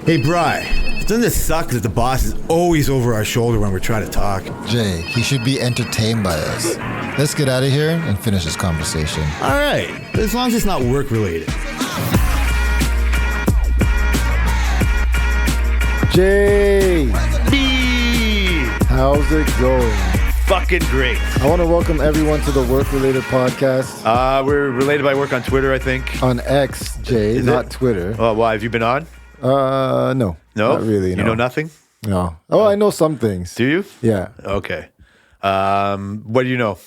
Hey, Bri, doesn't it suck that the boss is always over our shoulder when we're trying to talk? Jay, he should be entertained by us. Let's get out of here and finish this conversation. All right, as long as it's not work-related. Jay, how's it going? Fucking great. I want to welcome everyone to the Work Related Podcast. We're related by work on Twitter, I think. On X, Jay, not Twitter. Oh, why? Have you been on? No. No? Not really, no. You know nothing? No. Oh, I know some things. Do you? Yeah. Okay. What do you know?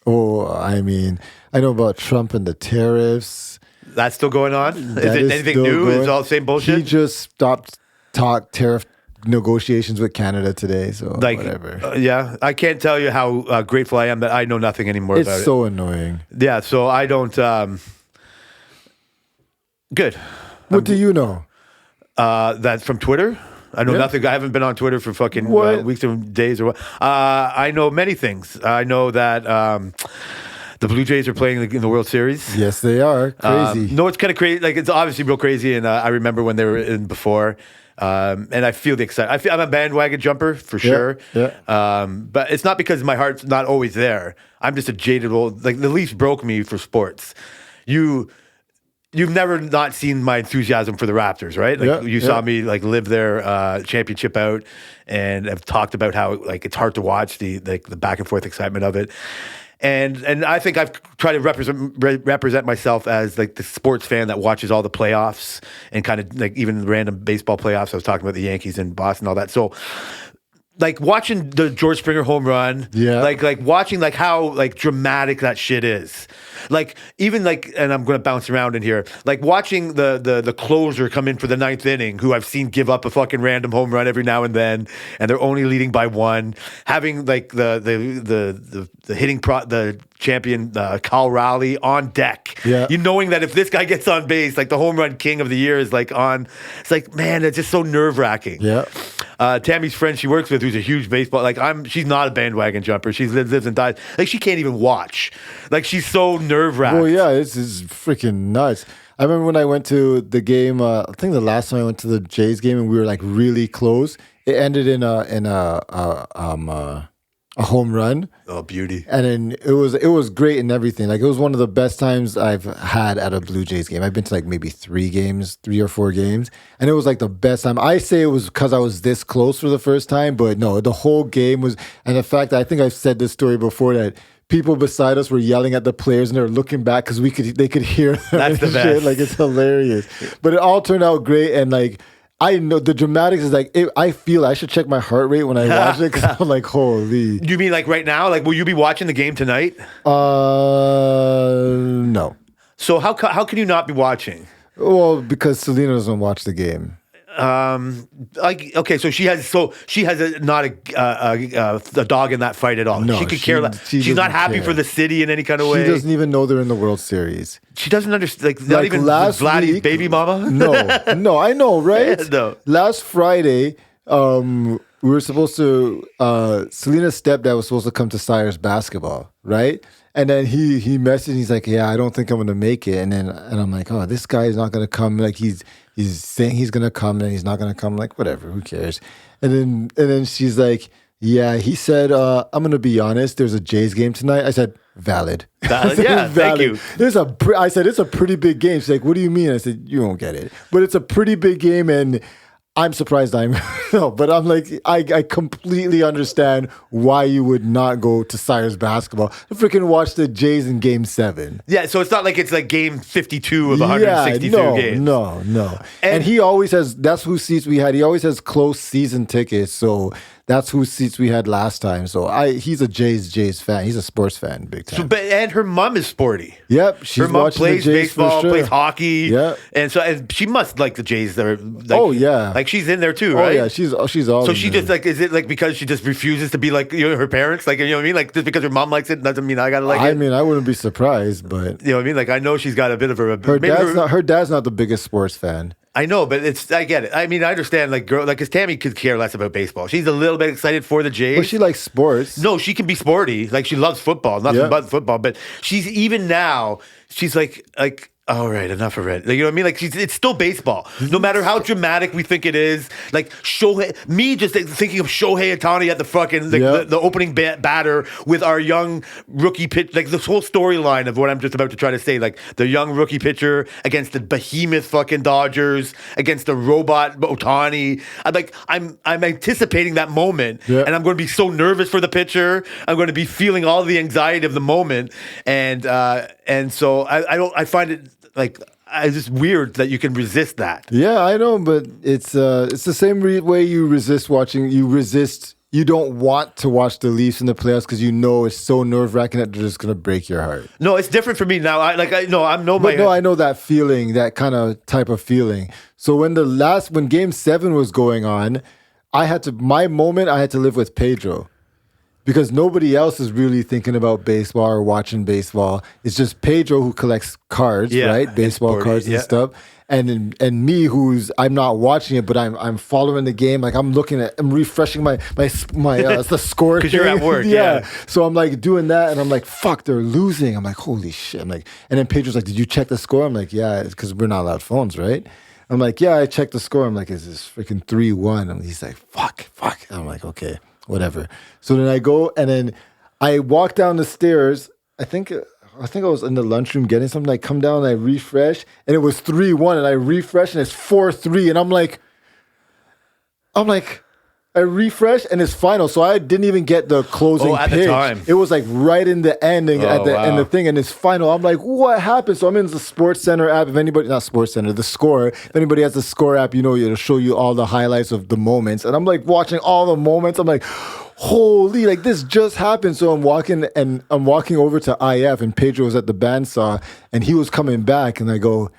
Oh, I mean, I know about Trump and the tariffs. That's still going on? Is That it is anything still new? going. Is it all the same bullshit? He just stopped tariff negotiations with Canada today, so whatever. Yeah. I can't tell you how grateful I am that I know nothing anymore about it. It's so annoying. Yeah, so I don't... Good. What do you know? That's from Twitter? I know nothing. I haven't been on Twitter for fucking weeks or days or what. I know many things. I know that the Blue Jays are playing in the World Series. Yes, they are. Crazy. No, it's kind of crazy. Like, it's obviously real crazy, and I remember when they were in before. And I feel the excitement. I'm a bandwagon jumper for sure. Yeah. But it's not because my heart's not always there. I'm just a jaded old. Like, the Leafs broke me for sports. You've never not seen my enthusiasm for the Raptors, right? Like you saw me like live their championship out, and have talked about how like it's hard to watch the back and forth excitement of it. And I think I've tried to represent myself as like the sports fan that watches all the playoffs and kind of like even random baseball playoffs. I was talking about the Yankees and Boston, all that. So like watching the George Springer home run, like watching like how like dramatic that shit is. Like even like, and I'm going to bounce around in here, like watching the closer come in for the ninth inning, who I've seen give up a fucking random home run every now and then, and they're only leading by one. Having like the hitting the champion Cal Raleigh on deck, you knowing that if this guy gets on base, like the home run king of the year is like on. It's like, man, it's just so nerve wracking. Yeah. Tammy's friend she works with, who's a huge baseball, like she's not a bandwagon jumper. She lives and dies. Like she can't even watch. Like she's so nerve wracked. Well, yeah, it's freaking nuts. I remember when I went to the game. I think the last time I went to the Jays game, and we were like really close. It ended in a home run. Oh, beauty. And then it was great and everything. Like it was one of the best times I've had at a Blue Jays game. I've been to like maybe 3 or 4 games, and it was like the best time. I say it was because I was this close for the first time, but no, the whole game was. And the fact that I think I've said this story before, that people beside us were yelling at the players and they were looking back because they could hear them. That's the best. Shit. Like it's hilarious. But it all turned out great, and like I know the dramatics is like I feel I should check my heart rate when I watch it, because I'm like, holy. You mean like right now? Like, will you be watching the game tonight? No. So how can you not be watching? Well, because Selena doesn't watch the game. Like, okay, so she has not a dog in that fight at all. No, she could care less. She's not happy for the city in any kind of way. She doesn't even know they're in the World Series. She doesn't understand. Like not even Vladdy's baby mama. No, I know, right? Yeah, no. Last Friday, we were supposed to. Selena's stepdad was supposed to come to Sire's basketball, right? And then he messaged. He's like, "Yeah, I don't think I'm gonna make it." And I'm like, "Oh, this guy is not gonna come." Like he's saying he's gonna come, and he's not gonna come. Like whatever, who cares? And then she's like, "Yeah," he said, "I'm gonna be honest. There's a Jays game tonight." I said, "Valid." Valid. Yeah, thank you. I said it's a pretty big game. She's like, "What do you mean?" I said, "You won't get it, but it's a pretty big game." And I'm surprised no, but I'm like, I completely understand why you would not go to Sire's basketball to freaking watch the Jays in Game 7. Yeah, so it's not like it's like Game 52 of 162 games. No. And he always has, that's whose seats we had. He always has close season tickets, so that's whose seats we had last time. So he's a Jays fan. He's a sports fan, big time. And her mom is sporty. Yep, she's her mom plays baseball, plays hockey. Yeah, and she must like the Jays. Like, oh yeah, like she's in there too, right? Oh yeah, she's all. So she just like, is it like because she just refuses to be like her parents? Like, you know what I mean? Like just because her mom likes it doesn't mean I gotta like it. I mean, I wouldn't be surprised, but you know what I mean? Like I know she's got a bit of her dad's not the biggest sports fan. I know, but I get it. I mean, I understand, like, because Tammy could care less about baseball. She's a little bit excited for the Jays. But she likes sports. No, she can be sporty. Like, she loves football, nothing but football. But she's, even now, she's like, all right, enough of it. Like, you know what I mean? Like, it's still baseball. No matter how dramatic we think it is. Like, me just thinking of Shohei Ohtani at the fucking, the opening batter with our young rookie pitch. Like, this whole storyline of what I'm just about to try to say. Like, the young rookie pitcher against the behemoth fucking Dodgers, against the robot Ohtani. I'm anticipating that moment. Yeah. And I'm going to be so nervous for the pitcher. I'm going to be feeling all the anxiety of the moment. And so I find it, like, it's just weird that you can resist that. Yeah, I know, but it's the same way you resist watching. You don't want to watch the Leafs in the playoffs because you know it's so nerve-wracking that they're just gonna break your heart. No, it's different for me now. I know that feeling, that kind of type of feeling. So when Game 7 was going on, I had to live with Pedro. Because nobody else is really thinking about baseball or watching baseball. It's just Pedro who collects cards, right? Baseball cards and stuff. And me, I'm not watching it, but I'm following the game. Like I'm refreshing the score. Because you're at work, yeah. So I'm like doing that, and I'm like, fuck, they're losing. I'm like, holy shit. I'm like, and then Pedro's like, did you check the score? I'm like, yeah, because we're not allowed phones, right? I'm like, yeah, I checked the score. I'm like, is this freaking 3-1? And he's like, fuck. I'm like, okay. Whatever. So then I go and then I walk down the stairs. I think I was in the lunchroom getting something. I come down and I refresh and it was 3-1 and I refresh and it's 4-3 and I'm like, I refresh and it's final. So I didn't even get the closing at pitch. The time. It was like right in the ending end the thing and it's final. I'm like, what happened? So I'm in the Sports Center app. If anybody, not Sports Center, the Score. If anybody has the Score app, it'll show you all the highlights of the moments. And I'm like watching all the moments. I'm like, holy, like this just happened. So I'm walking over to IF and Pedro was at the bandsaw and he was coming back and I go,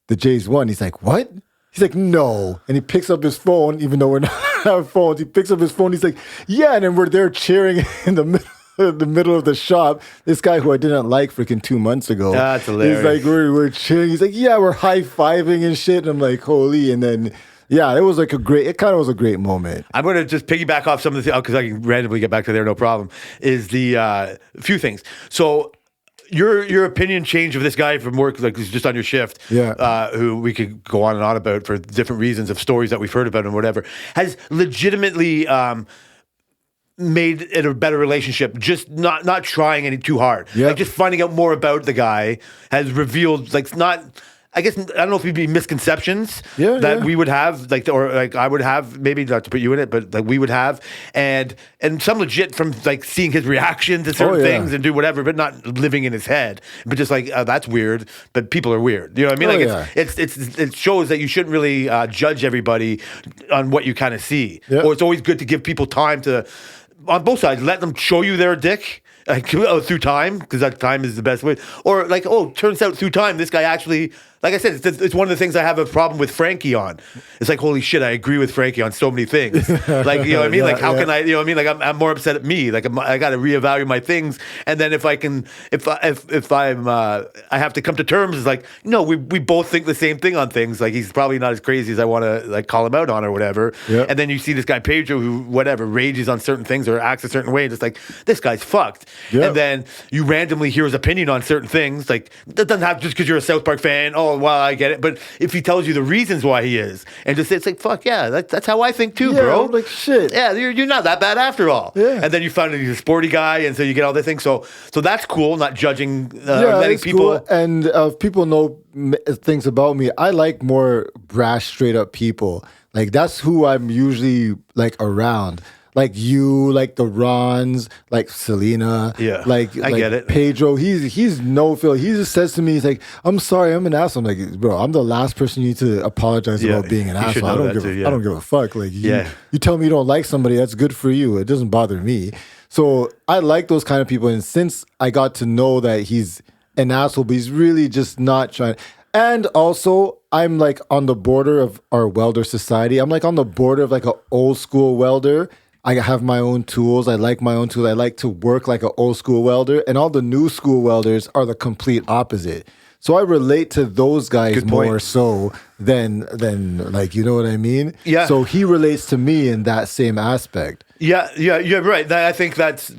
the Jays won. He's like, what? He's like, no. And he picks up his phone, even though we're not on phones. He picks up his phone. He's like, yeah. And then we're there cheering in the middle of the shop. This guy who I didn't like freaking 2 months ago. That's hilarious. He's like, we're cheering. He's like, yeah, we're high-fiving and shit. And I'm like, holy. And then, yeah, it was like it kind of was a great moment. I'm going to just piggyback off some of the things, because I can randomly get back to there, no problem, is the few things. So, your opinion change of this guy from work, like he's just on your shift, who we could go on and on about for different reasons of stories that we've heard about and whatever, has legitimately made it a better relationship. Just not trying any too hard, like just finding out more about the guy has revealed I guess, I don't know if it'd be misconceptions that we would have, or I would have, maybe not to put you in it, but like we would have, and some legit from like seeing his reaction to certain things and do whatever, but not living in his head, but just like, that's weird, but people are weird. You know what I mean? It shows that you shouldn't really judge everybody on what you kind of see. Yeah. Or it's always good to give people time to, on both sides, let them show you their dick. Through time, because that time is the best way. Or like, turns out through time, this guy actually, like I said, it's one of the things I have a problem with Frankie on. It's like, holy shit, I agree with Frankie on so many things. Like, you know what I mean? Like, how can I, you know what I mean? Like, I'm more upset at me. Like, I got to reevaluate my things. And then if I have to come to terms, it's like, no, we both think the same thing on things. Like, he's probably not as crazy as I want to like call him out on or whatever. Yeah. And then you see this guy Pedro who rages on certain things or acts a certain way. And it's like, this guy's fucked. Yep. And then you randomly hear his opinion on certain things. Like, that doesn't have just because you're a South Park fan. Oh, well, I get it. But if he tells you the reasons why he is, and just it's like, fuck yeah, that's how I think too, bro. Like shit. Yeah, you're not that bad after all. Yeah. And then you find out he's a sporty guy, and so you get all the things. So that's cool. Not judging, letting people. Cool. And if people know things about me, I like more brash, straight up people. Like that's who I'm usually like around. Like you, like the Rons, like Selena, like I get it. Pedro, he's no feel. He just says to me, he's like, "I'm sorry, I'm an asshole." I'm like, bro, I'm the last person you need to apologize about being an asshole. I don't give a fuck. Like you tell me you don't like somebody, that's good for you. It doesn't bother me. So I like those kind of people. And since I got to know that he's an asshole, but he's really just not trying. And also, I'm like on the border of our welder society. I'm like on the border of like an old school welder. I have my own tools. I like my own tools. I like to work like an old school welder. And all the new school welders are the complete opposite. So I relate to those guys more so than like, you know what I mean? Yeah. So he relates to me in that same aspect. Yeah, right. I think that's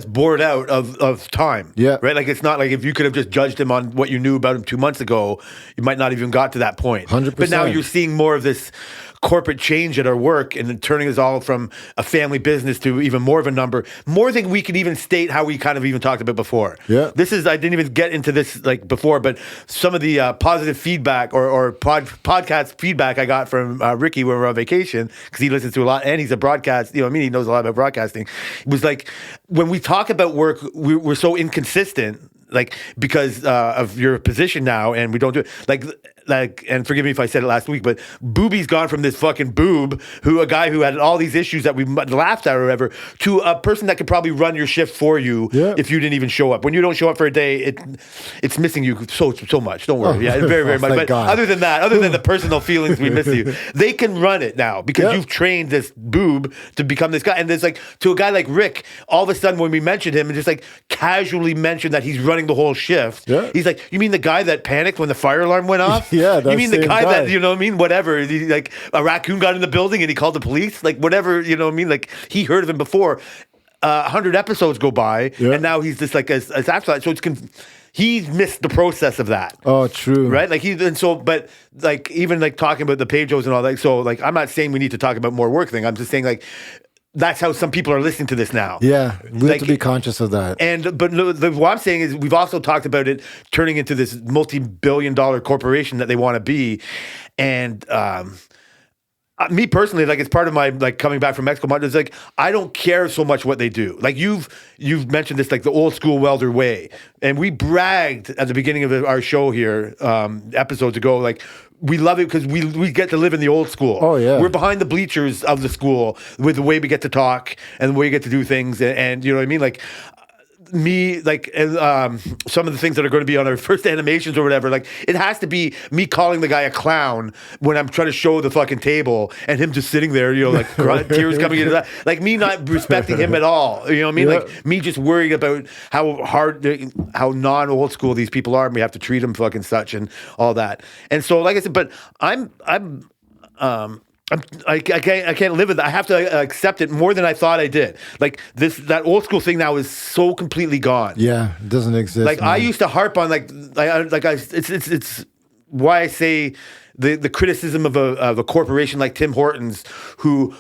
bored out of time. Yeah. Right? Like, it's not like if you could have just judged him on what you knew about him 2 months ago, you might not even got to that point. 100%. But now you're seeing more of this corporate change at our work and then turning us all from a family business to even more of a number, more than we could even state how we kind of even talked about before. Yeah. I didn't even get into this like before, but some of the positive feedback or podcast feedback I got from Ricky when we were on vacation, because he listens to a lot and he's a broadcast, he knows a lot about broadcasting. It was like, when we talk about work, we're so inconsistent, like, because of your position now, and we don't do it. Like, and forgive me if I said it last week, but Booby's gone from this fucking boob, a guy who had all these issues that we laughed at or whatever, to a person that could probably run your shift for you if you didn't even show up. When you don't show up for a day, it's missing you so much. Don't worry. Yeah, very, very much. But God. other than the personal feelings, we miss you. They can run it now because you've trained this boob to become this guy. And there's like, to a guy like Rick, all of a sudden when we mentioned him and just like casually mentioned that he's running the whole shift, he's like, you mean the guy that panicked when the fire alarm went off? Yeah, you mean the same guy that, whatever, like a raccoon got in the building and he called the police, like whatever, like he heard of him before. 100 episodes go by and now he's just like as after that. So he's missed the process of that. Oh, true. Right? Like but like even like talking about the Pedros and all that. So like, I'm not saying we need to talk about more work thing. I'm just saying like, that's how some people are listening to this now. Yeah, we have to be conscious of that. But what I'm saying is, we've also talked about it turning into this multi-billion-dollar corporation that they want to be, and me personally, like, it's part of my like coming back from Mexico. It's like, I don't care so much what they do. Like, you've mentioned this, like the old school welder way, and we bragged at the beginning of our show here episodes ago, like, we love it because we get to live in the old school. Oh, yeah. We're behind the bleachers of the school with the way we get to talk and the way we get to do things. And you know what I mean? Like, me, like, some of the things that are going to be on our first animations or whatever, like, it has to be me calling the guy a clown when I'm trying to show the fucking table and him just sitting there, like, tears coming into that. Like, me not respecting him at all. You know what I mean? Yeah. Like, me just worrying about how how non-old school these people are, and we have to treat them fucking such and all that. And so, like I said, but I can't live with it. I have to accept it more than I thought I did. Like, that old school thing now is so completely gone. Yeah, it doesn't exist. Like, man. I used to harp on it's why I say the criticism of a corporation like Tim Hortons who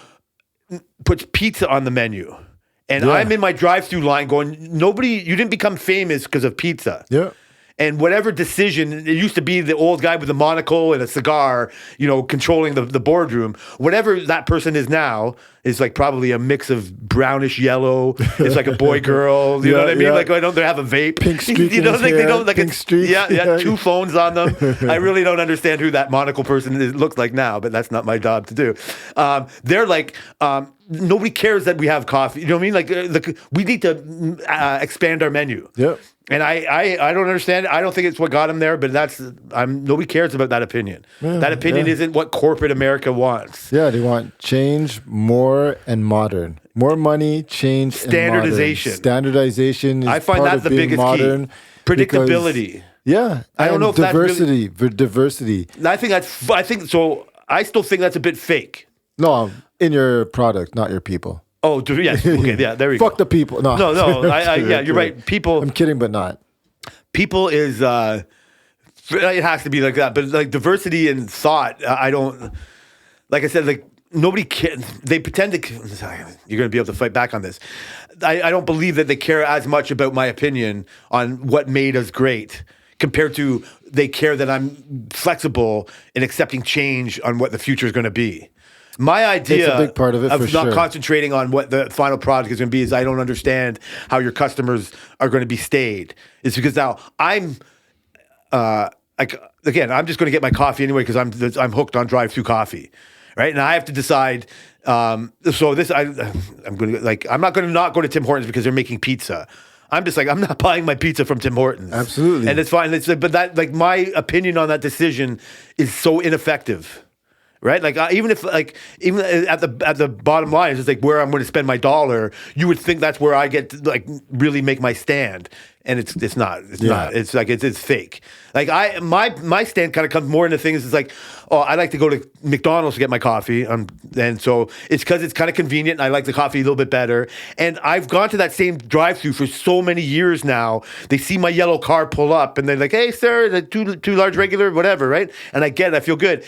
puts pizza on the menu. And I'm in my drive-through line going, you didn't become famous because of pizza. Yeah. And whatever decision, it used to be the old guy with the monocle and a cigar, controlling the boardroom. Whatever that person is now is like probably a mix of brownish yellow. It's like a boy girl. You know what I mean? Yeah. Like, they have a vape. Pink streak in his they hair, don't like pink streak. Yeah, 2 phones on them. I really don't understand who that monocle person looks like now, but that's not my job to do. They're like, nobody cares that we have coffee. You know what I mean? Like, we need to expand our menu. Yep. And I don't understand. I don't think it's what got him there, but nobody cares about that opinion. That opinion isn't what corporate America wants. Yeah, they want change, more, and modern. More money, change, Standardization. And modern. Standardization is I find part that of the being biggest modern key. Predictability. Yeah. I don't know if that's diversity. Diversity. I still think that's a bit fake. No, in your product, not your people. Oh, yes. Okay, yeah, there you go. Fuck the people. No. Yeah, you're right. People. I'm kidding, but not. People is, it has to be like that. But like diversity and thought, I don't, like I said, like nobody can, they pretend to, you're going to be able to fight back on this. I don't believe that they care as much about my opinion on what made us great compared to they care that I'm flexible in accepting change on what the future is going to be. My idea It's a big part of it, for not sure. concentrating on what the final product is going to be is I don't understand how your customers are going to be stayed. It's because now I'm again, I'm just going to get my coffee anyway because I'm hooked on drive-through coffee, right? And I have to decide. I'm going to I'm not going to not go to Tim Hortons because they're making pizza. I'm just like, I'm not buying my pizza from Tim Hortons. Absolutely. And it's fine. But that, like, my opinion on that decision is so ineffective. right? Like even at the bottom line, it's just like where I'm going to spend my dollar. You would think that's where I get to like really make my stand, and it's not. It's not. It's like it's fake. Like my stand kind of comes more into things. It's like, oh, I like to go to McDonald's to get my coffee, and so it's because it's kind of convenient. And I like the coffee a little bit better, and I've gone to that same drive-through for so many years now. They see my yellow car pull up, and they're like, "Hey, sir, the two large regular, whatever," right? And I get it. I feel good,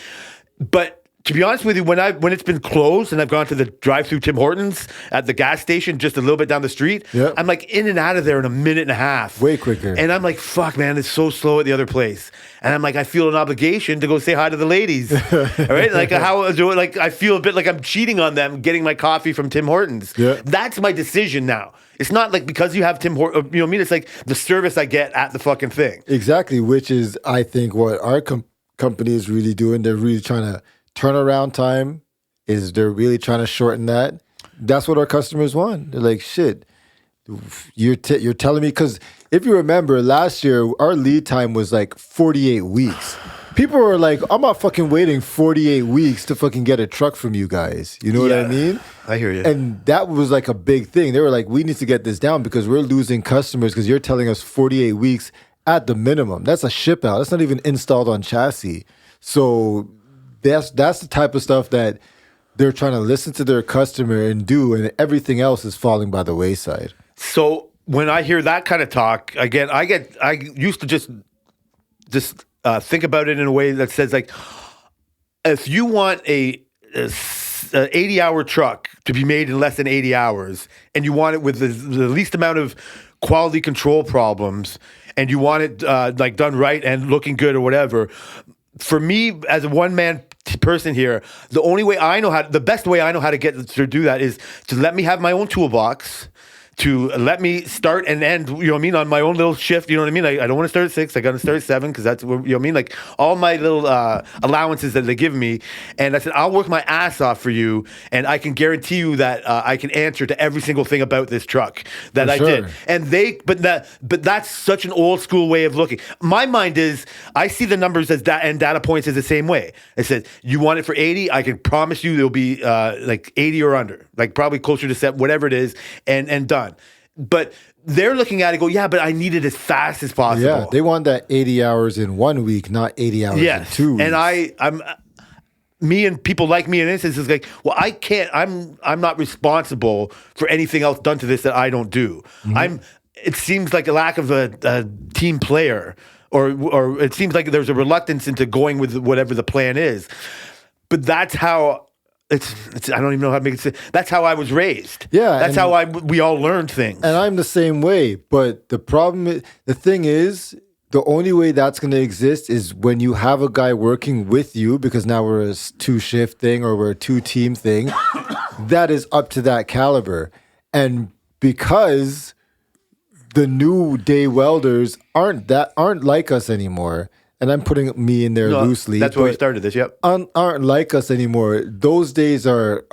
but to be honest with you, when it's been closed and I've gone to the drive-through Tim Hortons at the gas station just a little bit down the street, I'm like in and out of there in a minute and a half. Way quicker. And I'm like, fuck, man, it's so slow at the other place. And I'm like, I feel an obligation to go say hi to the ladies. All right? Like how do it? Like I feel a bit like I'm cheating on them getting my coffee from Tim Hortons. Yeah. That's my decision now. It's not like because you have Tim Hortons, you know what I mean? It's like the service I get at the fucking thing. Exactly, which is, I think, what our company is really doing. They're really trying to turnaround time they're really trying to shorten that. That's what our customers want. They're like, shit, you're telling me, because if you remember last year, our lead time was like 48 weeks. People were like, I'm not fucking waiting 48 weeks to fucking get a truck from you guys. You know what I mean? I hear you. And that was like a big thing. They were like, we need to get this down because we're losing customers because you're telling us 48 weeks at the minimum. That's a ship out. That's not even installed on chassis. So that's the type of stuff that they're trying to listen to their customer and do, and everything else is falling by the wayside. So when I hear that kind of talk, again, I used to just think about it in a way that says like, if you want a 80-hour truck to be made in less than 80 hours, and you want it with the least amount of quality control problems, and you want it like done right and looking good or whatever. For me, as a one-man person here, the best way I know how to get to do that is to let me have my own toolbox, to let me start and end, you know what I mean, on my own little shift, you know what I mean? I don't want to start at 6, I got to start at 7 because that's, you know what I mean? Like all my little allowances that they give me. And I said, I'll work my ass off for you, and I can guarantee you that I can answer to every single thing about this truck that I did. And but that's such an old school way of looking. My mind is, I see the numbers as and data points as the same way. It says, you want it for 80, I can promise you there'll be like 80 or under, like probably closer to 7, whatever it is, and done. But they're looking at it, go, yeah, but I need it as fast as possible. Yeah, they want that 80 hours in 1 week, not 80 hours in 2 weeks. And I'm me and people like me in instance is like, well, I can't. I'm not responsible for anything else done to this that I don't do. Mm-hmm. It seems like a lack of a team player, or it seems like there's a reluctance into going with whatever the plan is. But that's how. It's I don't even know how to make it sense. That's how I was raised. Yeah. That's how we all learned things. And I'm the same way. But the thing is, the only way that's going to exist is when you have a guy working with you, because now we're a 2-shift thing or we're a 2-team thing, that is up to that caliber. And because the new day welders aren't like us anymore, and I'm putting me in there loosely. That's where we started this. Yep, aren't like us anymore. Those days are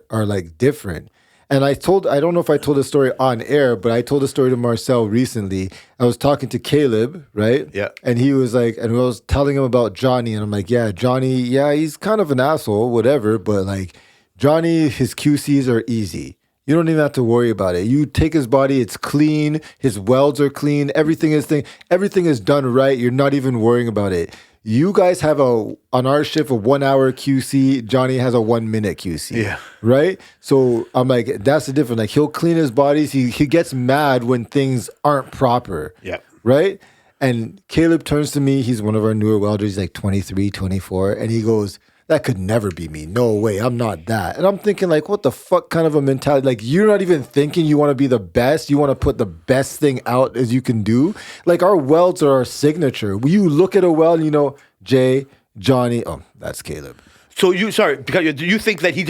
like different. And I don't know if I told the story on air, but I told the story to Marcel recently. I was talking to Caleb, right? Yeah. And he was like, and I was telling him about Johnny, and I'm like, yeah, Johnny, yeah, he's kind of an asshole, whatever, but like Johnny, his QCs are easy. You don't even have to worry about it. You take his body, it's clean. His welds are clean. Everything is done right. You're not even worrying about it. You guys have on our shift a 1 hour QC. Johnny has a 1 minute QC. Yeah. Right? So I'm like, that's the difference. Like he'll clean his bodies. He gets mad when things aren't proper. Yeah. Right? And Caleb turns to me. He's one of our newer welders. He's like 23, 24. And he goes, that could never be me. No way. I'm not that. And I'm thinking like, what the fuck kind of a mentality? Like you're not even thinking you want to be the best. You want to put the best thing out as you can do. Like our welds are our signature. When you look at a weld, you know, Jay, Johnny, oh, that's Caleb. So because do you think that he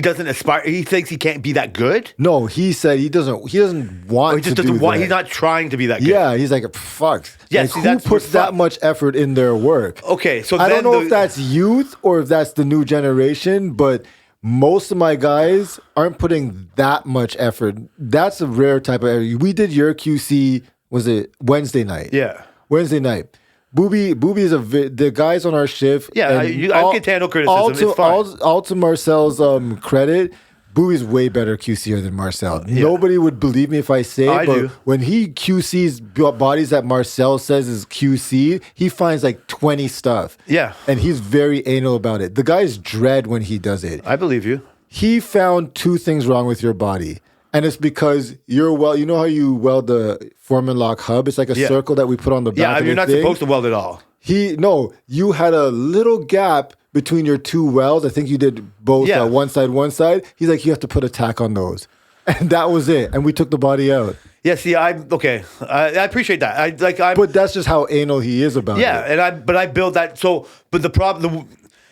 doesn't aspire? He thinks he can't be that good? No, he said he doesn't want. Or he just doesn't want. He's not trying to be that good. Yeah, he's like, fuck. Yeah, like, who puts that much effort in their work? Okay, so I don't know if that's youth or if that's the new generation, but most of my guys aren't putting that much effort. That's a rare type of effort. We did your QC. Was it Wednesday night? Yeah, Wednesday night. Booby is the guys on our shift. Yeah, I can handle criticism. It's fine. All to Marcel's credit, Booby's way better QCer than Marcel. Yeah. Nobody would believe me if I say it, but do. when he QCs bodies that Marcel says is QC, he finds like 20 stuff. Yeah. And he's very anal about it. The guy's dread when he does it. I believe you. He found 2 things wrong with your body. And it's because you know how you weld the Foreman lock hub? It's like a circle that we put on the back Yeah, of you're the not thing. supposed to weld it all. You had a little gap between your 2 welds. I think you did both one side. He's like, you have to put a tack on those. And that was it. And we took the body out. Yeah, see, I appreciate that. But that's just how anal he is about it. Yeah, but I build that. So, but the problem,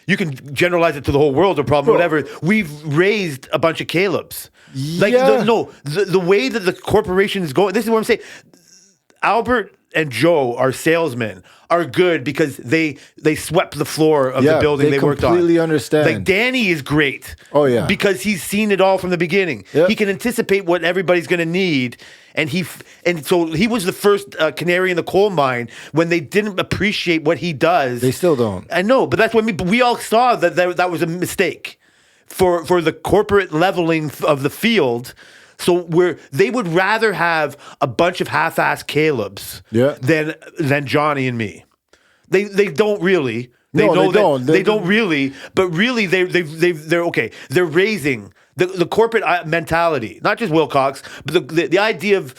you can generalize it to the whole world or problem, whatever. We've raised a bunch of Calebs. Like, the way that the corporation is going, this is what I'm saying. Albert and Joe, our salesmen, are good because they swept the floor of the building they worked on. They completely understand. Like Danny is great. Oh, yeah. Because he's seen it all from the beginning. Yep. He can anticipate what everybody's going to need. And so he was the first canary in the coal mine when they didn't appreciate what he does. They still don't. I know, but that's what we all saw that was a mistake for the corporate leveling of the field. So they would rather have a bunch of half-assed Calebs than Johnny and me. They don't really. They don't really. But really, they're okay. They're raising the corporate mentality, not just Wilcox, but the idea of.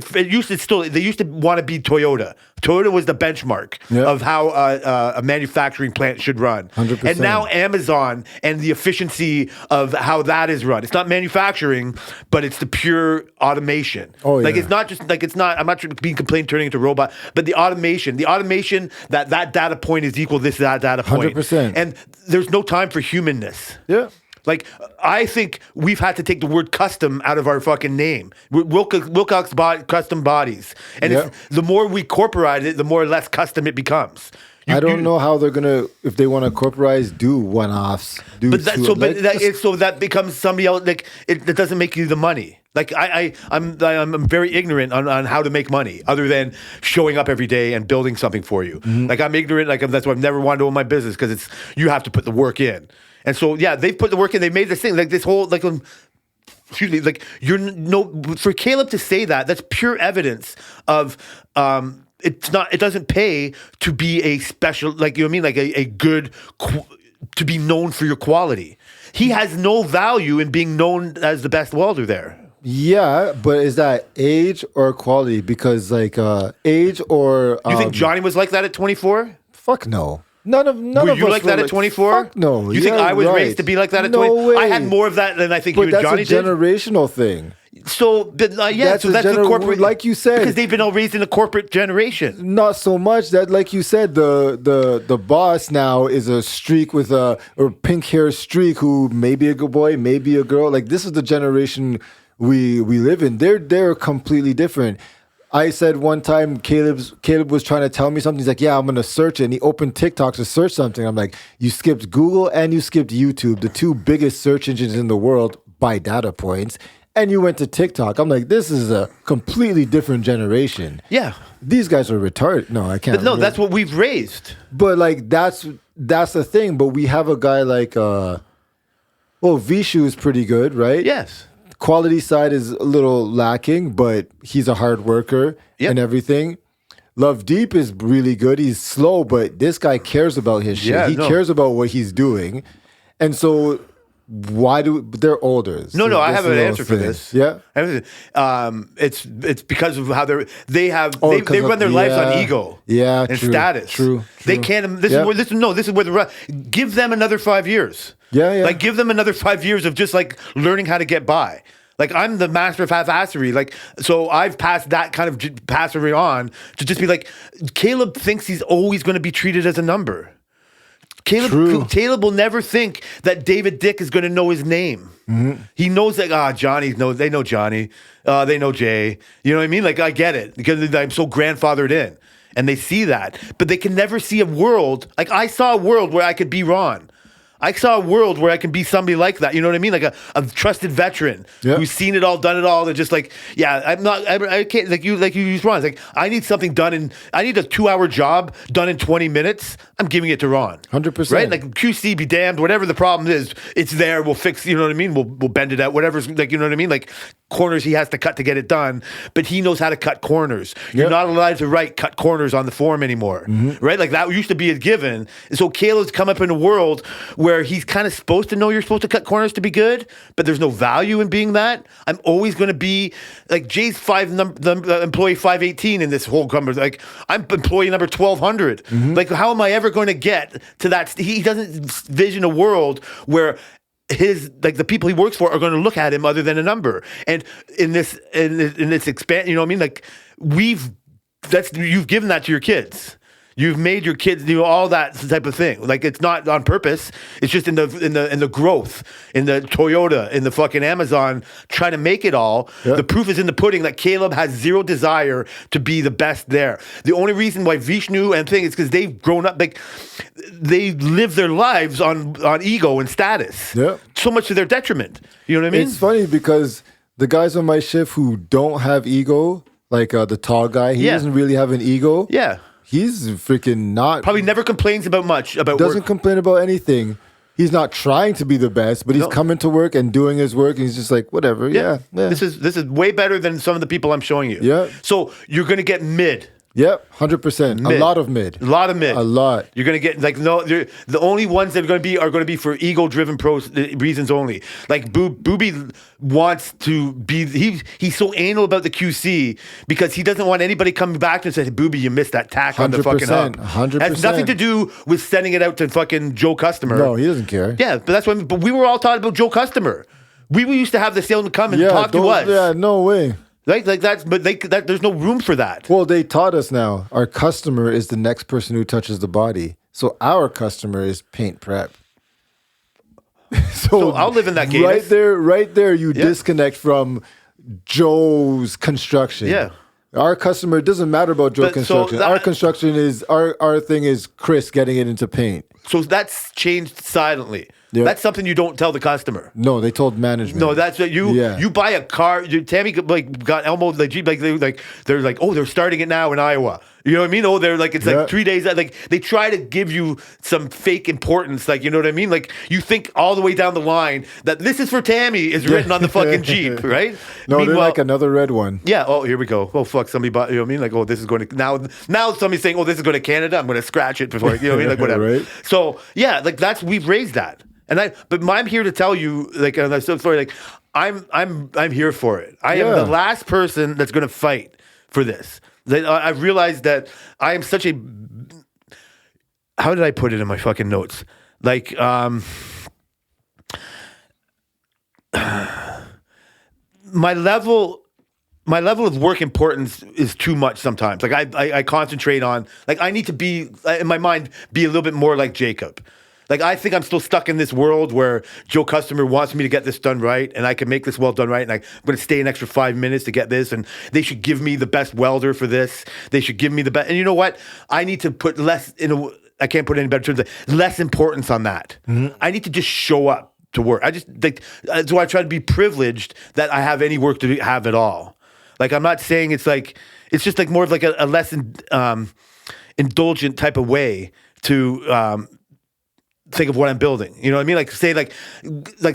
They used to want to be Toyota. Toyota was the benchmark of how a manufacturing plant should run. 100%. And now Amazon and the efficiency of how that is run. It's not manufacturing, but it's the pure automation. Oh, yeah. Like it's not just like I'm not being complained turning into a robot, but the automation that data point is equal to that data point. 100%. And there's no time for humanness. Yeah. Like, I think we've had to take the word custom out of our fucking name. Wilcox custom bodies. And the more we corporate it, the more less custom it becomes. I don't know how they're gonna, if they want to corporatize, do one-offs. So that becomes somebody else. Like it doesn't make you the money. Like I'm very ignorant on how to make money, other than showing up every day and building something for you. Mm-hmm. Like I'm ignorant. Like that's why I've never wanted to own my business, because you have to put the work in. And so they've put the work in. They made this thing like this whole excuse me, like for Caleb to say that's pure evidence of it doesn't pay to be a special, like, you know what I mean, like a good to be known for your quality. He has no value in being known as the best welder there. Yeah, but is that age or quality? Because age or you think Johnny was like that at 24? Fuck no. None of were us you like that at 24? Fuck no. You think I was raised to be like that at 20? No way. I had more of that than I think you and Johnny did. But that's a generational thing. So that's the corporate, like you said, because they've been all raised in a corporate generation. Not so much that, like you said, the boss now is a streak with a pink hair streak who may be a good boy, maybe a girl. Like, this is the generation we live in. They're completely different. I said one time, Caleb was trying to tell me something. He's like, yeah, I'm going to search it. And he opened TikTok to search something. I'm like, you skipped Google and you skipped YouTube, the 2 biggest search engines in the world by data points. And you went to TikTok. I'm like, this is a completely different generation. Yeah. These guys are retarded. No, I can't. But no, that's what we've raised. But like, that's the thing. But we have a guy like, Vishu is pretty good, right? Yes. Quality side is a little lacking, but he's a hard worker and everything. Love Deep is really good. He's slow, but this guy cares about his shit. Yeah, he cares about what he's doing. And so they're older. So I have an answer for this. Yeah. It's because of how they run their lives on ego. Yeah, and true, status. True. They can't. This is where give them another 5 years. Yeah. Like, give them another 5 years of just like learning how to get by. Like, I'm the master of half-assery. Like, so I've passed that kind of passery on to just be like, Caleb thinks he's always going to be treated as a number. Caleb will never think that David Dick is going to know his name. Mm-hmm. He knows that, they know Johnny. They know Jay. You know what I mean? Like, I get it because I'm so grandfathered in. And they see that. But they can never see a world. Like, I saw a world where I could be Ron. I saw a world where I can be somebody like that. You know what I mean? Like a trusted veteran who's seen it all, done it all. They're just like, yeah, I can't, like you used Ron. It's like, I need something done I need a 2-hour job done in 20 minutes. I'm giving it to Ron. 100%. Right? Like QC be damned, whatever the problem is, it's there. We'll fix, you know what I mean? We'll bend it out, whatever's like, you know what I mean? Like corners he has to cut to get it done, but he knows how to cut corners. You're not allowed to write cut corners on the form anymore. Right? Like that used to be a given. And so Caleb's come up in a world where he's kind of supposed to know you're supposed to cut corners to be good, but there's no value in being that. I'm always going to be like Jay's employee 518 in this whole company. Like I'm employee number 1200. Like how am I ever going to get to that? He doesn't vision a world where the people he works for are going to look at him other than a number. And in this expand, you know what I mean? Like you've given that to your kids. You've made your kids do all that type of thing. Like it's not on purpose. It's just in the growth, in the Toyota, in the fucking Amazon, trying to make it all. The proof is in the pudding that Caleb has zero desire to be the best there. The only reason why Vishnu and thing is because they've grown up, like they live their lives on ego and status. Yeah. So much to their detriment. You know what I mean? It's funny because the guys on my shift who don't have ego, like the tall guy, he doesn't really have an ego. Yeah. He's freaking not... Probably never complains about much. Doesn't complain about anything. He's not trying to be the best, but he's coming to work and doing his work, and he's just like, whatever, yeah. This is way better than some of the people I'm showing you. Yeah. So you're going to get mid. Yep, 100%. Mid. A lot of mid. A lot of mid. A lot. You're going to get, like, no, the only ones that are going to be for ego-driven reasons only. Like, Booby wants to be, he's so anal about the QC because he doesn't want anybody coming back to say, hey, Booby, you missed that tack on the fucking hub. 100%. It has nothing to do with sending it out to fucking Joe Customer. No, he doesn't care. Yeah, but that's why, but we were all taught about Joe Customer. We used to have the salesman come and talk to us. Yeah, no way. Like that's, but there's no room for that. Well, they taught us now. Our customer is the next person who touches the body. So our customer is paint prep. So I'll live in that game. Right there, you disconnect from Joe's construction. Yeah. Our customer, it doesn't matter about Joe construction. Our construction is our thing is Chris getting it into paint. So that's changed silently. Yeah. That's something you don't tell the customer. No, they told management. No, that's what you buy a car. Tammy got elbowed like they're like, oh, they're starting it now in Iowa. You know what I mean? Oh, they're like, it's like 3 days. Like they try to give you some fake importance. Like, you know what I mean? Like you think all the way down the line that this is for Tammy is written on the fucking Jeep, right? No, they're like another red one. Yeah. Oh, here we go. Oh, fuck. Somebody bought, you know what I mean? Like, oh, this is going to, now somebody's saying, oh, this is going to Canada. I'm going to scratch it before, you know what I mean? Like whatever. Right? So yeah, like we've raised that. But I'm here to tell you, like, and I'm so sorry, like, I'm here for it. I am the last person that's going to fight for this. I've realized that I am such a. How did I put it in my fucking notes? Like, my level of work importance is too much sometimes. Like I concentrate on, like, I need to be in my mind be a little bit more like Jacob. Like, I think I'm still stuck in this world where Joe Customer wants me to get this done right, and I can make this well done right, and I'm going to stay an extra 5 minutes to get this, and they should give me the best welder for this. They should give me the best. And you know what? I need to put I can't put it in better terms, less importance on that. Mm-hmm. I need to just show up to work. That's why I try to be privileged that I have any work to have at all. Like, I'm not saying it's just like more of like a less indulgent type of way to, think of what I'm building. You know what I mean? Like, say, like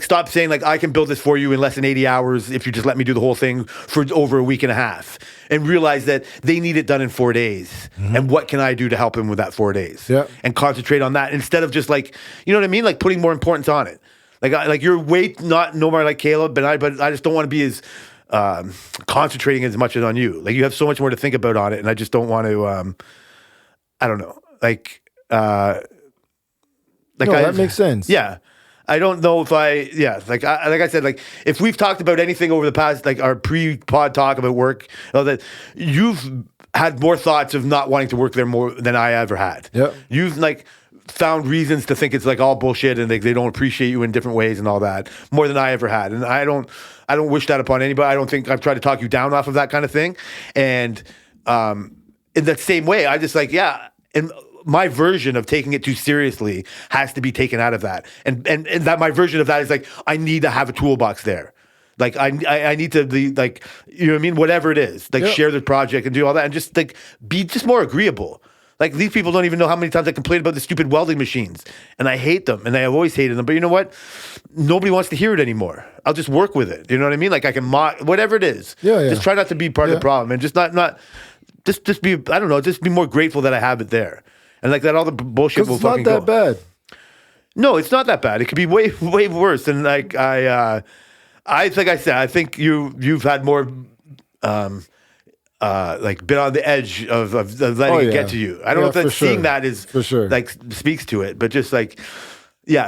stop saying, like, I can build this for you in less than 80 hours if you just let me do the whole thing for over a week and a half, and realize that they need it done in 4 days. Mm-hmm. And what can I do to help them with that 4 days? Yeah. And concentrate on that instead of just, like, you know what I mean? Like, putting more importance on it. Like you're way no more like Caleb, but I just don't want to be as concentrating as much as on you. Like, you have so much more to think about on it, and I just don't want to, I don't know. That makes sense. Yeah. I don't know if like I said, like, if we've talked about anything over the past, like our pre-pod talk about work, that you've had more thoughts of not wanting to work there more than I ever had. Yeah. You've like found reasons to think it's like all bullshit and they don't appreciate you in different ways and all that more than I ever had. And I don't wish that upon anybody. I don't think I've tried to talk you down off of that kind of thing. And in that same way, I just like, and my version of taking it too seriously has to be taken out of that. And that my version of that is like, I need to have a toolbox there. Like I need to be like, you know what I mean? Whatever it is, like share the project and do all that and just like be just more agreeable. Like these people don't even know how many times I complain about the stupid welding machines and I hate them and I've always hated them. But you know what? Nobody wants to hear it anymore. I'll just work with it. You know what I mean? Like I can mock whatever it is. Just try not to be part of the problem and just not just be, I don't know, just be more grateful that I have it there. And like that all the bullshit will fucking go. It's not that bad. No, it's not that bad. It could be way worse. And like like I said, I think you've had more like been on the edge of letting it get to you. I don't know if that's seeing that is for sure like speaks to it, but just like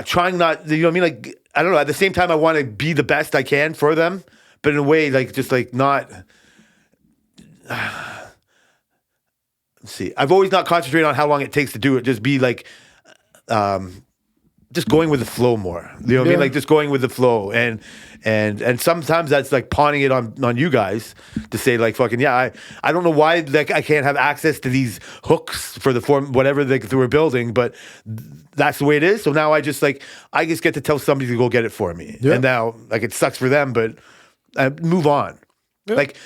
trying not, you know what I mean? Like I don't know. At the same time, I want to be the best I can for them, but in a way, like just like not. Let's see. I've always not concentrated on how long it takes to do it. Just be like, just going with the flow more. You know what I mean? Like just going with the flow, and sometimes that's like pawning it on you guys to say like fucking I don't know why like I can't have access to these hooks for the form whatever they were building, but that's the way it is. So now I just get to tell somebody to go get it for me, and now like it sucks for them, but I move on. Like.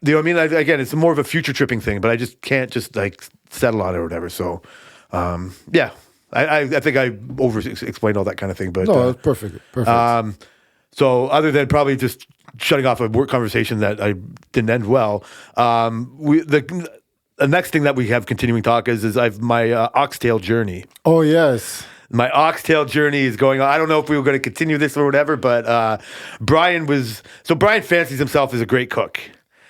You know what I mean? Again, it's more of a future tripping thing, but I just can't just like settle on it or whatever. So, I think I over explained all that kind of thing. But no, it's perfect. So other than probably just shutting off a work conversation that I didn't end well, the next thing that we have continuing talk is my Oxtail journey. Oh yes. My Oxtail journey is going on. I don't know if we were going to continue this or whatever, but Brian fancies himself as a great cook.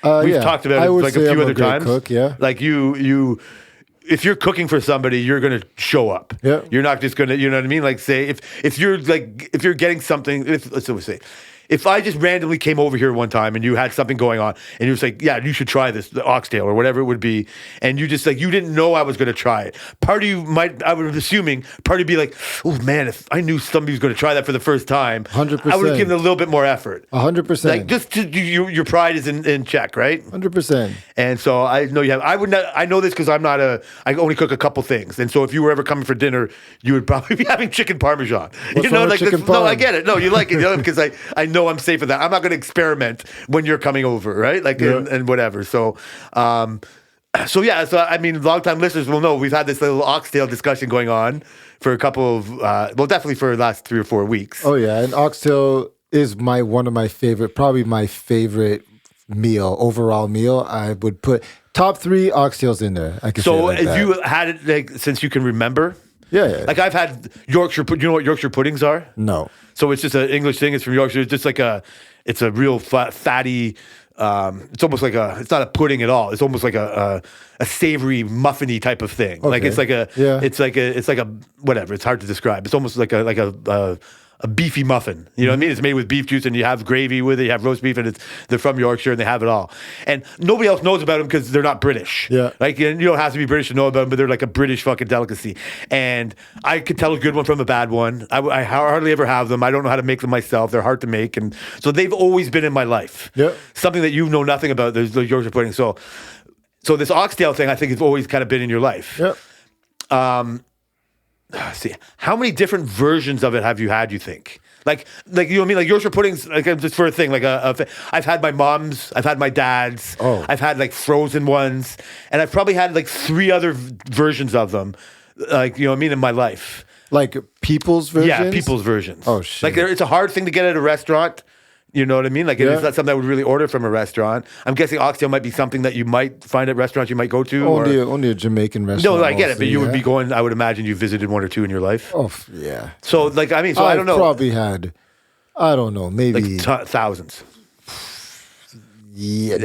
We've talked about it like a few other times. Cook, like you, if you're cooking for somebody, you're gonna show up. Yeah, you're not just gonna, you know what I mean? Like say if you're getting something. Let's say. If I just randomly came over here one time and you had something going on and you was like, yeah, you should try this, the oxtail or whatever it would be, and you just like, you didn't know I was going to try it. Part of you might, I was assuming, part of you be like, oh man, if I knew somebody was going to try that for the first time, 100%. I would have given it a little bit more effort. 100%. Like just your pride is in check, right? 100%. And so I know you have, I know this because I only cook a couple things. And so if you were ever coming for dinner, you would probably be having chicken parmesan. What's wrong with chicken no, I get it. No, you like it, because I know I'm safe with that. I'm not going to experiment when you're coming over, right? Like and whatever. So, So I mean, longtime listeners will know we've had this little oxtail discussion going on for a couple of, definitely for the last 3 or 4 weeks. Oh yeah, and oxtail is one of my favorite, probably my favorite overall meal. I would put top 3 oxtails in there. I could say it like that. You had it like since you can remember. Yeah. Like I've had Yorkshire. You know what Yorkshire puddings are? No. So it's just an English thing. It's from Yorkshire. It's just like it's a real fatty. It's almost like it's not a pudding at all. It's almost like a savory muffiny type of thing. Okay. Like it's like a whatever. It's hard to describe. It's almost like a beefy muffin. You know what I mean? It's made with beef juice and you have gravy with it. You have roast beef and they're from Yorkshire and they have it all. And nobody else knows about them because they're not British. Yeah. Like you don't have to be British to know about them, but they're like a British fucking delicacy. And I could tell a good one from a bad one. I hardly ever have them. I don't know how to make them myself. They're hard to make. And so they've always been in my life. Yeah. Something that you know nothing about. There's the Yorkshire pudding. So this oxtail thing, I think, has always kind of been in your life. Yep. See, how many different versions of it have you had, you think? Like you know what I mean? Like Yorkshire puddings, like just for a thing. Like I've had my mom's, I've had my dad's, I've had like frozen ones, and I've probably had like 3 other versions of them. Like, you know what I mean, in my life. Like people's versions? Yeah, people's versions. Oh shit! Like it's a hard thing to get at a restaurant. You know what I mean? Like it's not something I would really order from a restaurant. I'm guessing oxtail might be something that you might find at restaurants you might go to. Only a Jamaican restaurant. No, I get it, but you would be going. I would imagine you visited 1 or 2 in your life. Oh yeah. So like I mean, so I don't know. Probably had, I don't know, maybe like thousands. Yeah,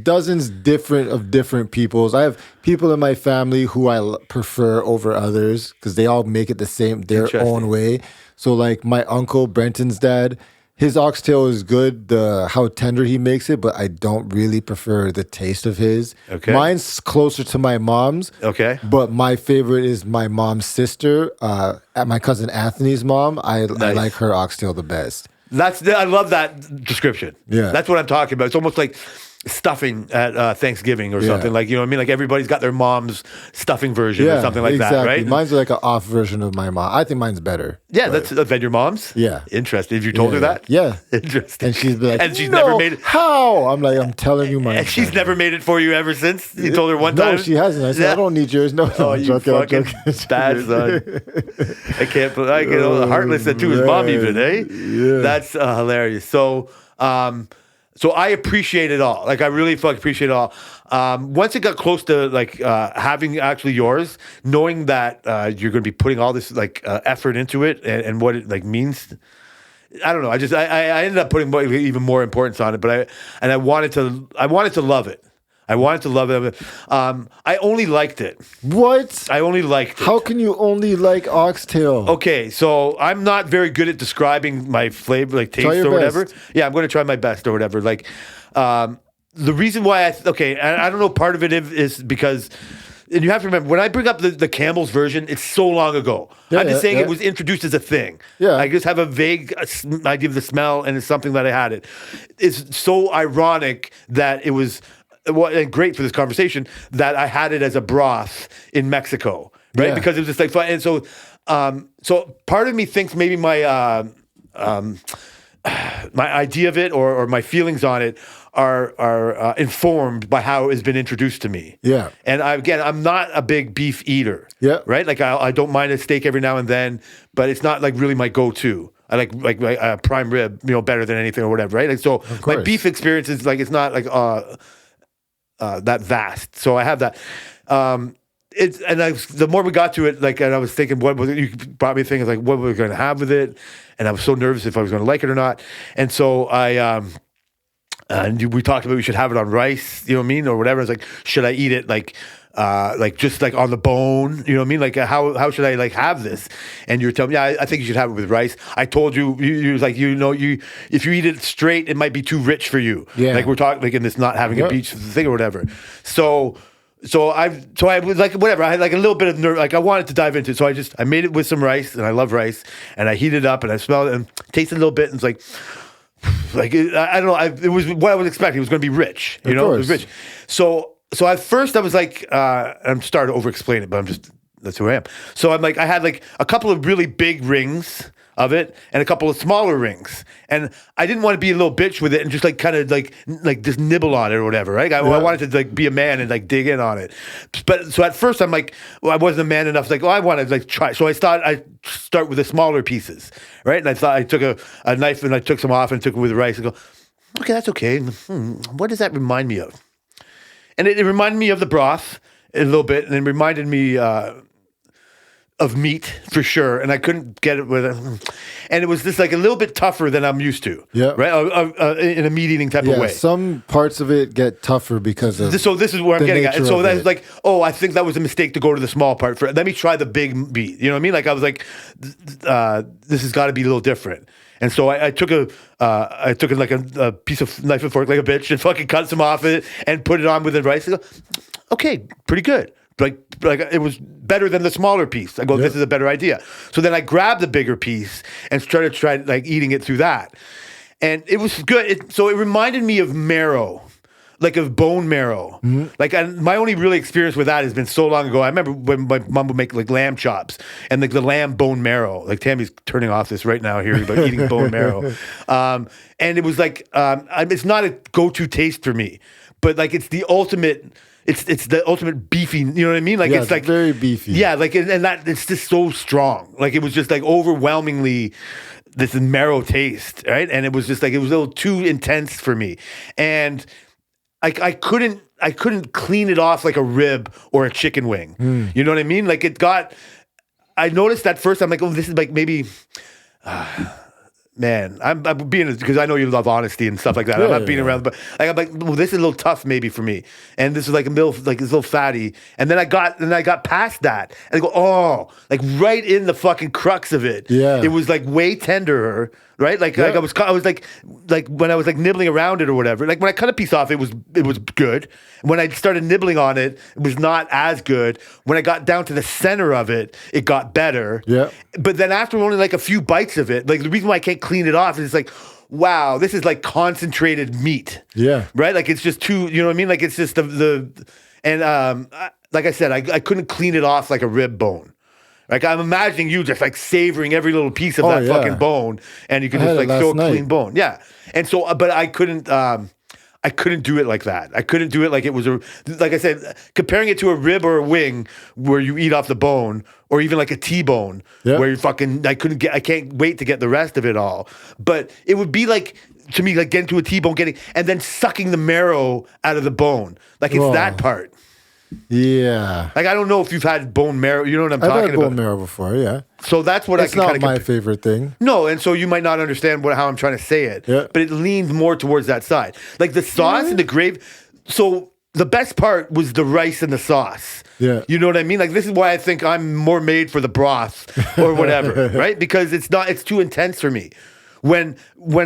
dozens different peoples. I have people in my family who I prefer over others because they all make it their own way. So like my uncle Brenton's dad. His oxtail is good, how tender he makes it, but I don't really prefer the taste of his. Okay. Mine's closer to my mom's. Okay. But my favorite is my mom's sister, my cousin Anthony's mom. I like her oxtail the best. I love that description. Yeah. That's what I'm talking about. It's almost like stuffing at Thanksgiving or something, like, you know what I mean? Like everybody's got their mom's stuffing version or something like that, right? Mine's like an off version of my mom. I think mine's better. Yeah, that's than your mom's? Yeah. Interesting. Have you told her that? Yeah. Interesting. And she's like, and she's no, never made it. How? I'm like, I'm telling you, And she's never made it for you ever since? You told her one time? No, she hasn't. I said, I don't need yours. No, Oh, I'm you joking. fucking bad son. I can't believe, heartless that to his mom even, eh? Yeah. That's hilarious. So I appreciate it all. Like, I really fucking appreciate it all. Once it got close to like having actually yours, knowing that you're going to be putting all this like effort into it and what it like means, I don't know. I ended up putting even more importance on it, but I wanted to love it. I wanted to love it. I only liked it. What? I only liked it. How can you only like oxtail? Okay, so I'm not very good at describing my flavor, like taste or whatever. Best. Yeah, I'm going to try my best or whatever. Like, the reason why I don't know, part of it is because, and you have to remember, when I bring up the Campbell's version, it's so long ago. I'm just saying it was introduced as a thing. Yeah. I just have a vague idea of the smell, and it's something that I had it. It's so ironic that it was, and great for this conversation, that I had it as a broth in Mexico, right? Yeah. Because it was just like fun. And so, so part of me thinks maybe my my idea of it or my feelings on it are informed by how it has been introduced to me. Yeah. And I'm not a big beef eater. Yeah. Right? Like I don't mind a steak every now and then, but it's not like really my go-to. I like prime rib, better than anything or whatever, right? Like, so my beef experience is like, it's not like that vast. So I have that. The more we got to it, like, and I was thinking, what was it? You brought me thinking like, what were we going to have with it? And I was so nervous if I was going to like it or not. And so we talked about we should have it on rice, you know what I mean, or whatever. I was like, should I eat it like just like on the bone, you know what I mean? Like how should I like have this? And you're telling me, yeah, I think you should have it with rice. I told you was like, if you eat it straight, it might be too rich for you. Yeah. Like we're talking like in this not having a beach thing or whatever. So I was like, whatever. I had like a little bit of nerve. Like I wanted to dive into it. So I made it with some rice, and I love rice. And I heated it up, and I smelled it, and tasted a little bit, and it's like I don't know. It was what I was expecting. It was going to be rich. It was rich. So at first I was like, I'm starting to over-explain it, but that's who I am. So I'm like, I had like a couple of really big rings of it and a couple of smaller rings. And I didn't want to be a little bitch with it and just like kind of like just nibble on it or whatever, right? I wanted to like be a man and like dig in on it. But so at first I'm like, well, I wasn't a man enough. Like, I want to like try. So I thought I'd start with the smaller pieces, right? And I thought I took a knife and I took some off and took it with the rice and go, okay, that's okay. What does that remind me of? And it reminded me of the broth a little bit, and it reminded me of meat for sure. And I couldn't get it with it, and it was just like a little bit tougher than I'm used to. Yeah, right. In a meat eating type of way. Some parts of it get tougher because of. So this is where I'm getting at. And so that's like, I think that was a mistake to go to the small part. Let me try the big meat. You know what I mean? Like I was like, this has got to be a little different. And so I took like a piece of knife and fork like a bitch and fucking cut some off it and put it on with the rice. I go, okay, pretty good. Like it was better than the smaller piece. I go, this is a better idea. So then I grabbed the bigger piece and started trying like eating it through that, and it was good. So it reminded me of marrow. Like of bone marrow. Mm-hmm. Like my only really experience with that has been so long ago. I remember when my mom would make like lamb chops and like the lamb bone marrow. Like Tammy's turning off this right now here about eating bone marrow. And it was like it's not a go-to taste for me, but like it's the ultimate. It's the ultimate beefy. You know what I mean? Like it's like very beefy. Yeah, like and that it's just so strong. Like it was just like overwhelmingly. This marrow taste, right? And it was just like it was a little too intense for me, and I couldn't clean it off like a rib or a chicken wing. You know what I mean? Like I noticed that first. I'm like, oh, this is like maybe, man, I'm being, because I know you love honesty and stuff like that. I'm not being around, but like, I'm like, well, this is a little tough maybe for me. And this is like a little, like it's a little fatty. And then I got past that and I go, oh, like right in the fucking crux of it. Yeah. It was like way tenderer. Right, like I was like when I was like nibbling around it or whatever. Like when I cut a piece off, it was good. When I started nibbling on it, it was not as good. When I got down to the center of it, it got better. Yeah. But then after only like a few bites of it, like the reason why I can't clean it off is like, wow, this is like concentrated meat. Yeah. Right? Like it's just too, you know what I mean? Like it's just like I said, I couldn't clean it off like a rib bone. Like I'm imagining you just like savoring every little piece of that fucking bone, and you can just like throw a clean bone. Yeah. And so, but I couldn't do it like that. I couldn't do it like it was like I said, comparing it to a rib or a wing where you eat off the bone, or even like a T-bone where you fucking, I can't wait to get the rest of it all. But it would be like, to me, like getting to a T-bone, and then sucking the marrow out of the bone. Like it's that part. Yeah. Like I don't know if you've had bone marrow. You know what I'm talking about? I've had bone marrow before, yeah. So that's what it's I can kind of... It's not my favorite thing. No, and so you might not understand how I'm trying to say it. Yeah. But it leans more towards that side. Like the sauce and the gravy. So the best part was the rice and the sauce. Yeah. You know what I mean? Like this is why I think I'm more made for the broth or whatever, right? Because it's too intense for me. When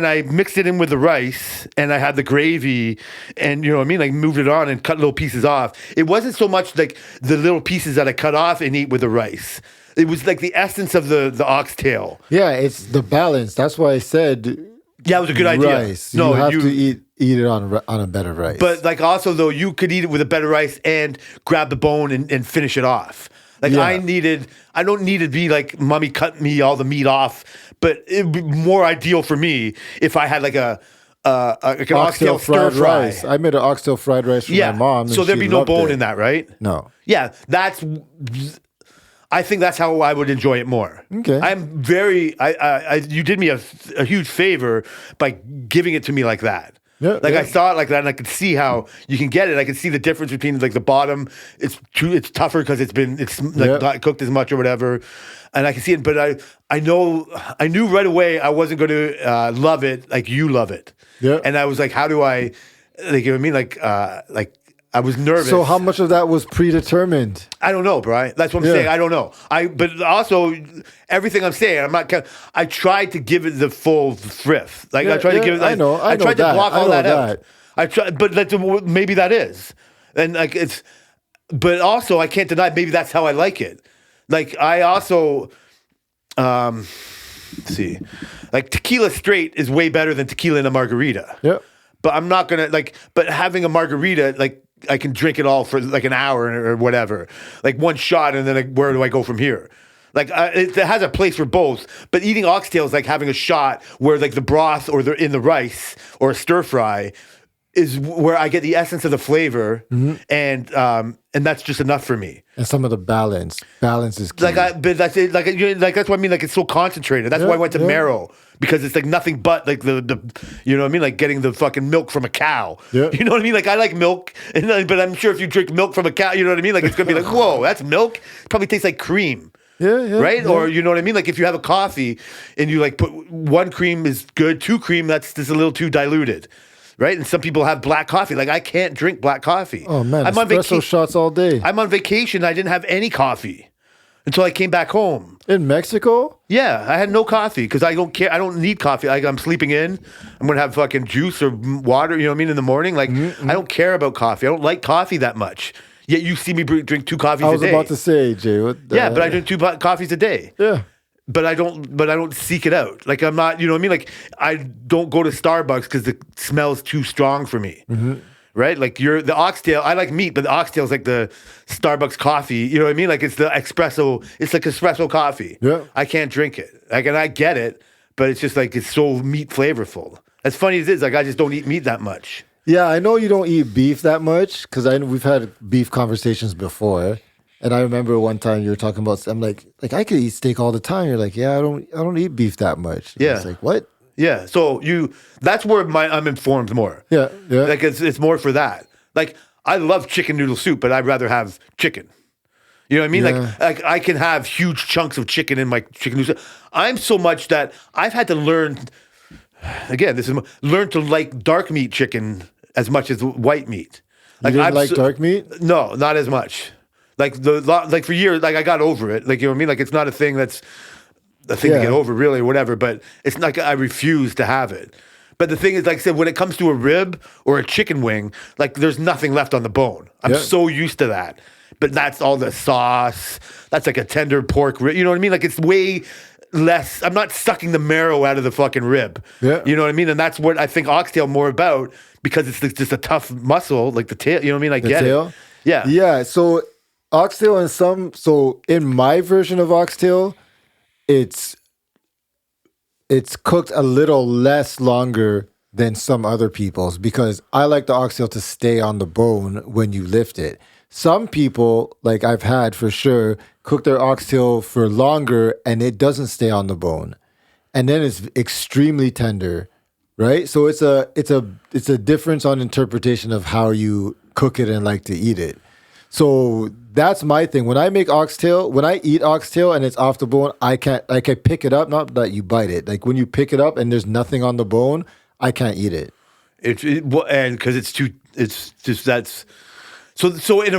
I mixed it in with the rice and I had the gravy and, you know what I mean, like moved it on and cut little pieces off, it wasn't so much like the little pieces that I cut off and eat with the rice. It was like the essence of the oxtail. Yeah, it's the balance. That's why I said... Yeah, it was a good idea. Rice. No, you have to eat it on a better rice. But like also though, you could eat it with a better rice and grab the bone and finish it off. Like I don't need to be like, mommy cut me all the meat off, but it would be more ideal for me if I had like an oxtail stir fry. Rice. I made an oxtail fried rice for my mom. So there'd be no bone in that, right? No. Yeah, I think that's how I would enjoy it more. Okay. I'm very, you did me a huge favor by giving it to me like that. Yeah, I saw it like that, and I could see how you can get it. I could see the difference between like the bottom. It's tougher because it's not cooked as much or whatever, and I can see it. But I knew right away I wasn't going to love it like you love it. Yeah. And I was like, how do I, like, you know what I mean? Like I was nervous. So how much of that was predetermined? I don't know, Brian. That's what I'm saying. I don't know. But also everything I'm saying, I tried to give it the full thrift. Like I tried to give it. I tried to block all that out. I tried, but maybe that is, and like it's. But also, I can't deny maybe that's how I like it. Like I also, let's see, like tequila straight is way better than tequila in a margarita. Yeah. But I'm not gonna But having a margarita, like, I can drink it all for like an hour or whatever, like one shot, and then where do I go from here? Like it has a place for both, but eating oxtail is like having a shot where like the broth or in the rice or a stir fry is where I get the essence of the flavor, and that's just enough for me. And some of the balance is key. But that's it. That's what I mean. Like it's so concentrated. That's why I went to marrow, because it's like nothing but like the you know what I mean, like getting the fucking milk from a cow. Yeah. You know what I mean? Like I like milk, but I'm sure if you drink milk from a cow, you know what I mean? Like it's gonna be like, whoa, that's milk. It probably tastes like cream. Yeah. Right? Or you know what I mean? Like if you have a coffee and you like put one cream is good, two cream that's just a little too diluted. Right? And some people have black coffee. Like I can't drink black coffee. Oh man, I'm espresso shots all day. I'm on vacation. I didn't have any coffee until I came back home. In Mexico? Yeah, I had no coffee because I don't care. I don't need coffee. I'm sleeping in. I'm going to have fucking juice or water, you know what I mean, in the morning. Like, I don't care about coffee. I don't like coffee that much. Yet you see me drink 2 coffees a day. I was about to say, Jay. But I drink 2 coffees a day. Yeah. But I don't seek it out. Like I'm not, you know what I mean? Like I don't go to Starbucks because the smell's too strong for me. Right? Like the oxtail, I like meat, but the oxtail is like the Starbucks coffee. You know what I mean? Like it's the espresso, it's like espresso coffee. Yeah. I can't drink it. Like, and I get it, but it's just like, it's so meat flavorful. As funny as it is, like I just don't eat meat that much. Yeah, I know you don't eat beef that much because we've had beef conversations before. And I remember one time you were talking about, I'm like I could eat steak all the time. You're like, yeah, I don't eat beef that much. And yeah. It's like, what? Yeah. So that's where I'm informed more. Yeah. Like it's more for that. Like I love chicken noodle soup, but I'd rather have chicken. You know what I mean? Yeah. Like I can have huge chunks of chicken in my chicken noodle soup. I'm so much that I've had to learn, again, learn to like dark meat chicken as much as white meat. Like, you didn't like dark meat? No, not as much. Like for years, like I got over it. Like, you know what I mean? Like it's not a thing that's a thing to get over, really, or whatever. But it's not. I refuse to have it. But the thing is, like I said, when it comes to a rib or a chicken wing, like there's nothing left on the bone. I'm so used to that. But that's all the sauce. That's like a tender pork rib. You know what I mean? Like it's way. less. I'm not sucking the marrow out of the fucking rib. Yeah. You know what I mean? And that's what I think oxtail more about because it's just a tough muscle, like the tail. You know what I mean? I get it. Yeah. Yeah. So oxtail so in my version of oxtail, it's cooked a little less longer than some other people's because I like the oxtail to stay on the bone when you lift it. Some people, like I've had for sure, cook their oxtail for longer and it doesn't stay on the bone. And then it's extremely tender, right? So it's a difference on interpretation of how you cook it and like to eat it. So that's my thing. When I eat oxtail and it's off the bone, I pick it up, not that you bite it. Like when you pick it up and there's nothing on the bone, I can't eat it. And because it's just that's so in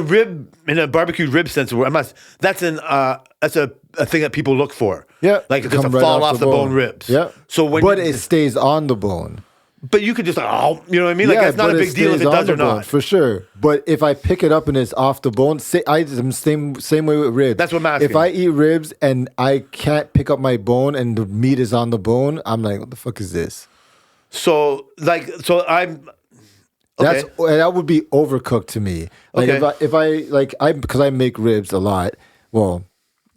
a barbecued rib sense, that's a thing that people look for. Yeah, like just to fall off the bone ribs. Yeah. So but it stays on the bone. But you could just you know what I mean? Like it's not a big deal if it does or not. For sure. But if I pick it up and it's off the bone, I'm same way with ribs. That's what I'm asking. If I eat ribs and I can't pick up my bone and the meat is on the bone, I'm like, what the fuck is this? So I'm okay. That would be overcooked to me. Like because I make ribs a lot. Well,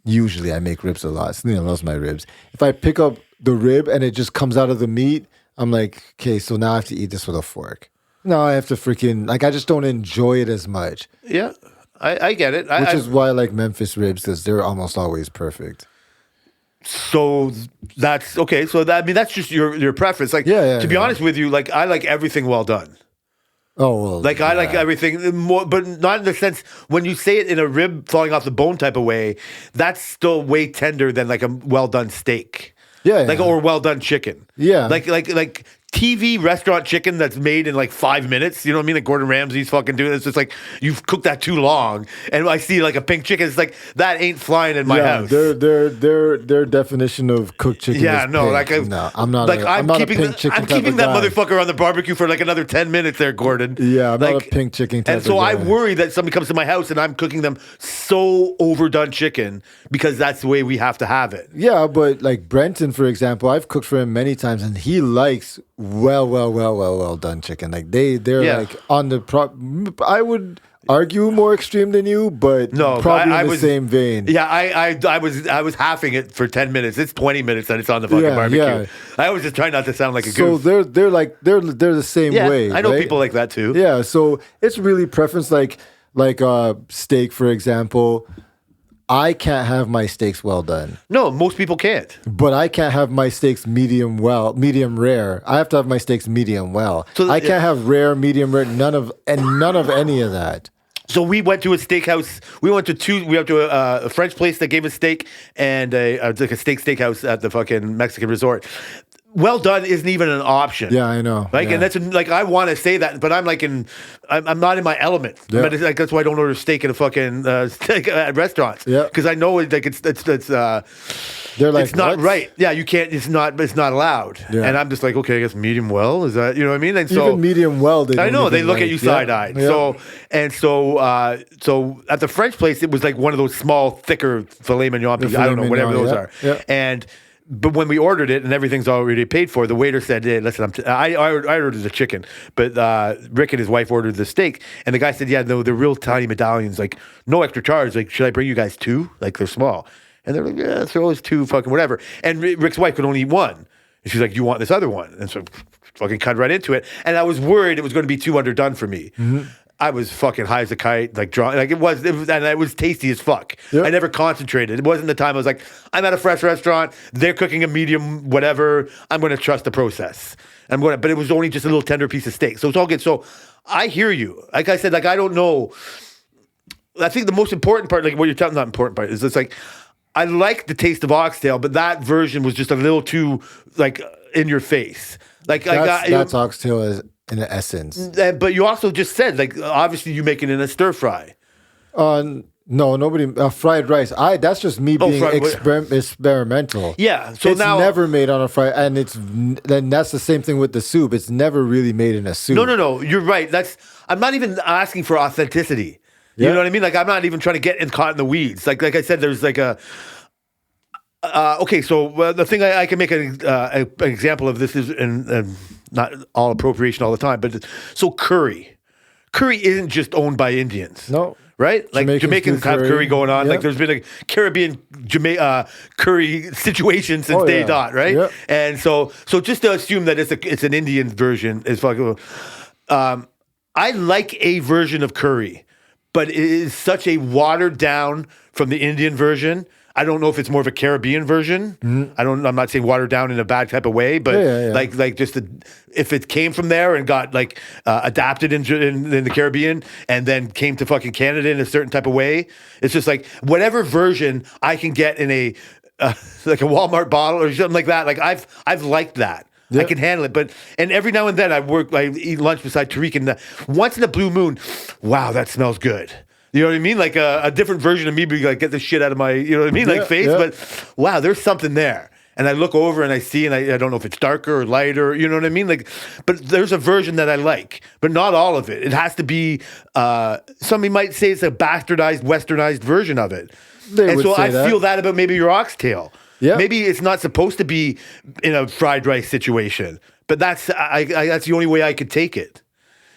usually I make ribs a lot. Selena loves my ribs. If I pick up the rib and it just comes out of the meat, I'm like, okay, so now I have to eat this with a fork. No, I have to I just don't enjoy it as much. Yeah, I get it. Which is why I like Memphis ribs because they're almost always perfect. So that's okay. So that's just your preference. Like, to be honest with you, like I like everything well done. Oh, well. Like I like everything more, but not in the sense when you say it in a rib falling off the bone type of way. That's still way tender than like a well done steak. Yeah, like or well done chicken. Yeah, like TV restaurant chicken that's made in like 5 minutes. You know what I mean? Like Gordon Ramsay's fucking doing it. It's just like you've cooked that too long. And I see like a pink chicken. It's like that ain't flying in my house. Their definition of cooked chicken. Yeah, is no, pink. I'm not. I'm keeping that motherfucker on the barbecue for like another 10 minutes there, Gordon. Yeah, I'm not a pink chicken type. And so I worry that somebody comes to my house and I'm cooking them so overdone chicken because that's the way we have to have it. Yeah, but like Brenton, for example, I've cooked for him many times and he likes well done chicken. Like they're like on the I would argue more extreme than you, but no, probably in the same vein. Yeah, I was halving it for 10 minutes. It's 20 minutes that it's on the fucking barbecue. Yeah. I was just trying not to sound like a goof. So they're the same way. I know right? people like that too. Yeah, so it's really preference. Like steak, for example. I can't have my steaks well done. No, most people can't. But I can't have my steaks medium rare. I have to have my steaks medium well. So I can't have rare, medium rare, none of any of that. So we went to a steakhouse. We went to a French place that gave us steak and like a steakhouse at the fucking Mexican resort. Well done isn't even an option. Yeah, I know. Like, and that's like I want to say that, but I'm like I'm not in my element. Yeah. But like that's why I don't order steak at a fucking steak at restaurants. Yeah, because I know it's they're like it's not right. Yeah, you can't. It's not allowed. Yeah. And I'm just like, okay, I guess medium well is that, you know what I mean? And so even medium well, I know they look at you side eyed. Yeah. So at the French place, it was like one of those small, thicker filet mignon pieces. I don't know, whatever those are. Yeah. But when we ordered it and everything's already paid for, the waiter said, hey, listen, I ordered the chicken, but Rick and his wife ordered the steak. And the guy said, yeah, no, they're real tiny medallions, like no extra charge. Like, should I bring you guys 2? Like, they're small. And they're like, yeah, throw us 2, fucking whatever. And Rick's wife could only eat 1. And she's like, you want this other one? And so fucking cut right into it. And I was worried it was going to be too underdone for me. Mm-hmm. I was fucking high as a kite, like drawn, like it was, and it was tasty as fuck. Yep. I never concentrated. It wasn't the time I was like, I'm at a fresh restaurant, they're cooking a medium, whatever. I'm going to trust the process. But it was only just a little tender piece of steak, so it's all good. So I hear you. Like I said, like I don't know. I think the most important part, like what you're telling, not important part, is it's like I like the taste of oxtail, but that version was just a little too like in your face. Like that's oxtail is. In the essence. But you also just said, like, obviously you make it in a stir fry. No, nobody, fried rice. That's just me being experimental. Yeah. So it's now. Never made on a fry, and then that's the same thing with the soup. It's never really made in a soup. No. You're right. I'm not even asking for authenticity. You know what I mean? Like, I'm not even trying to get caught in the weeds. Like I said, there's like Okay, so the thing I can make an example of this is, and not all appropriation all the time, but so curry isn't just owned by Indians. No. Right? Like Jamaicans have curry going on. Yep. Like there's been a Caribbean curry situation since day dot, right? Yep. And so just to assume that it's an Indian version is fucking. I like a version of curry, but it is such a watered down from the Indian version. I don't know if it's more of a Caribbean version. I'm not saying watered down in a bad type of way, but like just if it came from there and got like adapted in the Caribbean and then came to fucking Canada in a certain type of way, it's just like whatever version I can get in a like a Walmart bottle or something like that. Like I've liked that. Yep. I can handle it, and every now and then I eat lunch beside Tariq, and once in a blue moon, wow, that smells good. You know what I mean? Like a different version of me be like, get the shit out of my, you know what I mean? Like face, but wow, there's something there. And I look over and I see, and I don't know if it's darker or lighter, you know what I mean? Like, but there's a version that I like, but not all of it. It has to be, somebody might say it's a bastardized, westernized version of it. And so I feel that about maybe your oxtail. Yeah. Maybe it's not supposed to be in a fried rice situation, but that's the only way I could take it.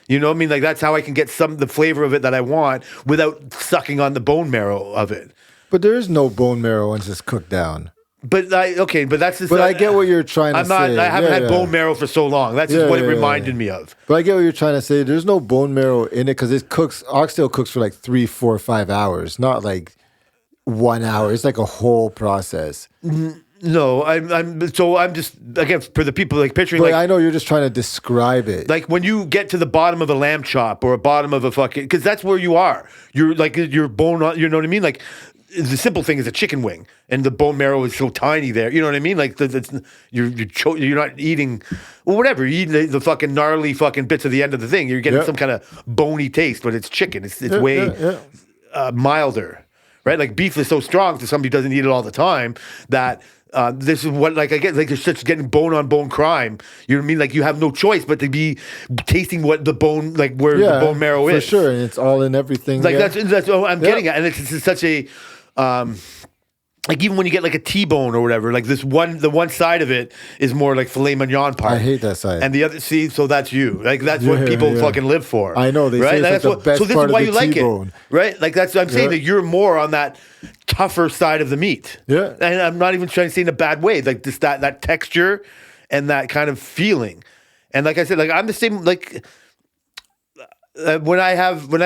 You know what I mean? Like that's how I can get the flavor of it that I want without sucking on the bone marrow of it. But there is no bone marrow once it's cooked down. But that's just. But I get what you're trying to say. I haven't had bone marrow for so long. That's just what it reminded me of. But I get what you're trying to say. There's no bone marrow in it because oxtail cooks for like 3, 4, 5 hours, not like 1 hour. It's like a whole process. No, I'm just again for the people like picturing. But like, I know you're just trying to describe it. Like when you get to the bottom of a lamb chop or a bottom of a fucking, because that's where you are. You're like your bone. You know what I mean? Like the simple thing is a chicken wing, and the bone marrow is so tiny there. You know what I mean? Like you're not eating, well, whatever. You're eating the fucking gnarly fucking bits of the end of the thing. You're getting some kind of bony taste, but it's chicken. It's way milder, right? Like beef is so strong to somebody who doesn't eat it all the time that. This is what like I get like there's such getting bone on bone crime. You know what I mean? Like you have no choice but to be tasting what the bone like where the bone marrow is. For sure, and it's all in everything. Like that's what I'm getting at, and it's such a like even when you get like a T-bone or whatever, like the one side of it is more like filet mignon part. I hate that side. And the other, so that's you. Like that's what people fucking live for. I know they say it's like the best so this part is why of you the like T-bone. it, right? Like that's I'm saying that you're more on that tougher side of the meat. Yeah. And I'm not even trying to say in a bad way, like this that texture and that kind of feeling. And like I said, like I'm the same like. When I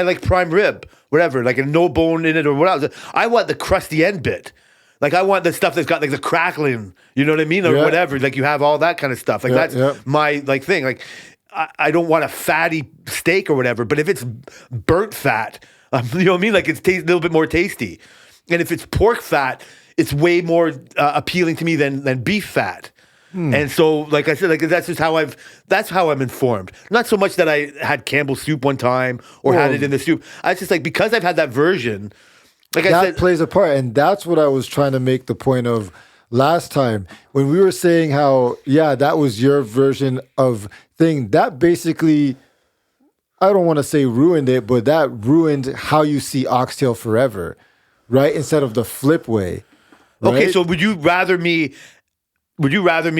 like prime rib, whatever, like a no bone in it or whatever, I want the crusty end bit. Like I want the stuff that's got like the crackling, you know what I mean, or whatever. Like you have all that kind of stuff. Like that's my like thing. Like I don't want a fatty steak or whatever, but if it's burnt fat, you know what I mean. Like it's a little bit more tasty. And if it's pork fat, it's way more appealing to me than beef fat. And so, like I said, like that's how I'm informed. Not so much that I had Campbell's soup one time or had it in the soup. I just like because I've had that version. Like that I said, plays a part, and that's what I was trying to make the point of last time when we were saying how that was your version of thing. That basically, I don't want to say ruined it, but that ruined how you see oxtail forever, right? Instead of the flip way. Right? Okay, so would you rather me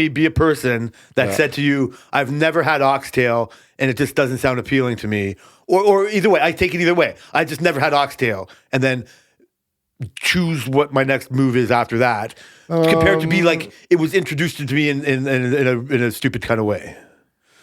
be a person that said to you, I've never had oxtail and it just doesn't sound appealing to me? Or either way, I take it either way. I just never had oxtail and then choose what my next move is after that, compared to be like it was introduced to me in a stupid kind of way.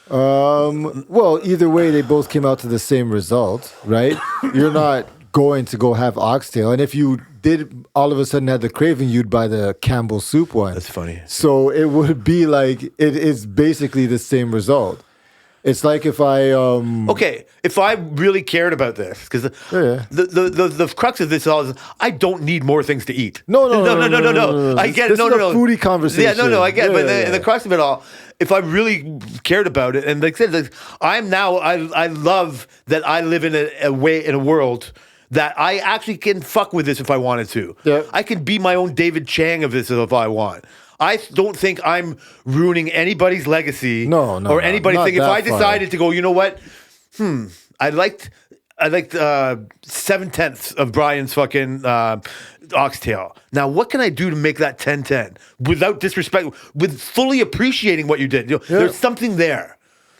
Well, either way, they both came out to the same result, right? You're not going to go have oxtail, and if you did all of a sudden had the craving, you'd buy the Campbell soup one. That's funny. So it would be like it is basically the same result. It's like if I okay, if I really cared about this, because the crux of this all is I don't need more things to eat. No. I get it. This is a foodie conversation. Yeah, no, I get it. But the crux of it all, if I really cared about it, and like I said, I love that I live in a world that I actually can fuck with this if I wanted to. Yeah. I can be my own David Chang of this if I want. I don't think I'm ruining anybody's legacy. Or anybody think if I decided to go, you know what? I liked 7/10 of Brian's fucking oxtail. Now, what can I do to make that 10-10 without disrespect, with fully appreciating what you did? There's something there.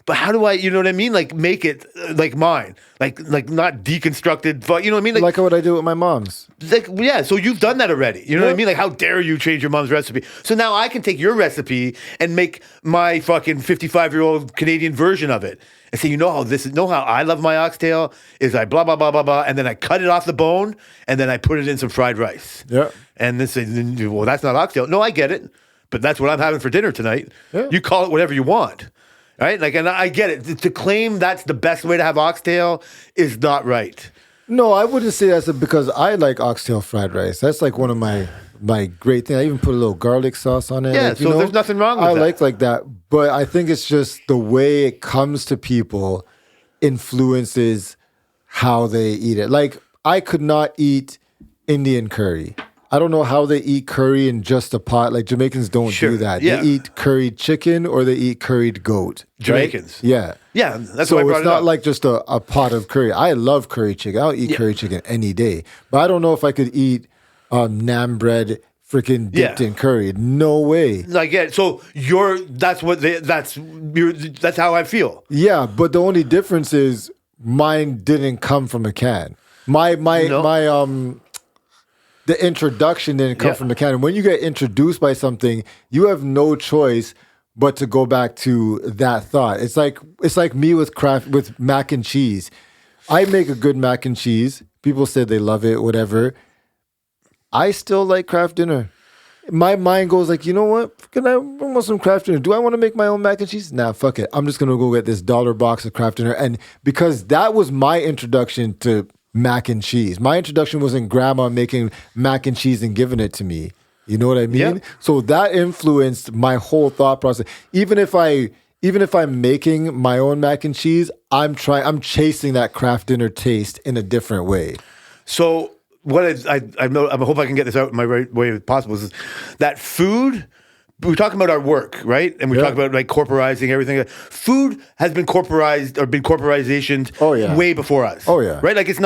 But how do I, you know what I mean? Like make it like mine, like not deconstructed, but you know what I mean? Like what I do with my mom's. Like, yeah, so you've done that already. You know what I mean? Like, how dare you change your mom's recipe? So now I can take your recipe and make my fucking 55-year-old Canadian version of it. And say, you know how I love my oxtail is I blah, blah, blah, blah, blah. And then I cut it off the bone and then I put it in some fried rice. Yeah. And this is, well, that's not oxtail. No, I get it. But that's what I'm having for dinner tonight. Yeah. You call it whatever you want. Right? Like, and I get it. To claim that's the best way to have oxtail is not right. No, I wouldn't say that's because I like oxtail fried rice. That's like one of my great things. I even put a little garlic sauce on it. Yeah, so there's nothing wrong with that. I like that. But I think it's just the way it comes to people influences how they eat it. Like, I could not eat Indian curry. I don't know how they eat curry in just a pot. Like, Jamaicans don't do that. Yeah. They eat curried chicken or they eat curried goat. Jamaicans. Right? Yeah. Yeah, that's so why I brought it's not like just a pot of curry. I love curry chicken. I'll eat curry chicken any day. But I don't know if I could eat naan bread freaking dipped in curry. No way. Like, yeah, so that's how I feel. Yeah, but the only difference is mine didn't come from a can. The introduction didn't come from the can. And when you get introduced by something, you have no choice but to go back to that thought. It's like me with mac and cheese. I make a good mac and cheese. People said they love it, whatever. I still like Kraft Dinner. My mind goes like, you know what? I want some Kraft Dinner. Do I want to make my own mac and cheese? Nah, fuck it. I'm just going to go get this $1 box of Kraft Dinner. And because that was my introduction to mac and cheese. My introduction wasn't grandma making mac and cheese and giving it to me. You know what I mean? Yep. So that influenced my whole thought process. Even if I'm making my own mac and cheese, I'm chasing that Kraft Dinner taste in a different way. So what I hope I can get this out in my right way possible is that food. We're talking about our work, right? And we're talking about like corporizing everything. Food has been corporized or been corporations way before us. Oh yeah. Right? Like it's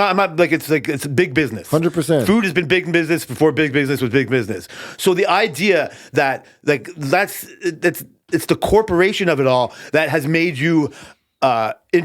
big business. 100%. Food has been big business before big business was big business. So the idea that like it's the corporation of it all that has made you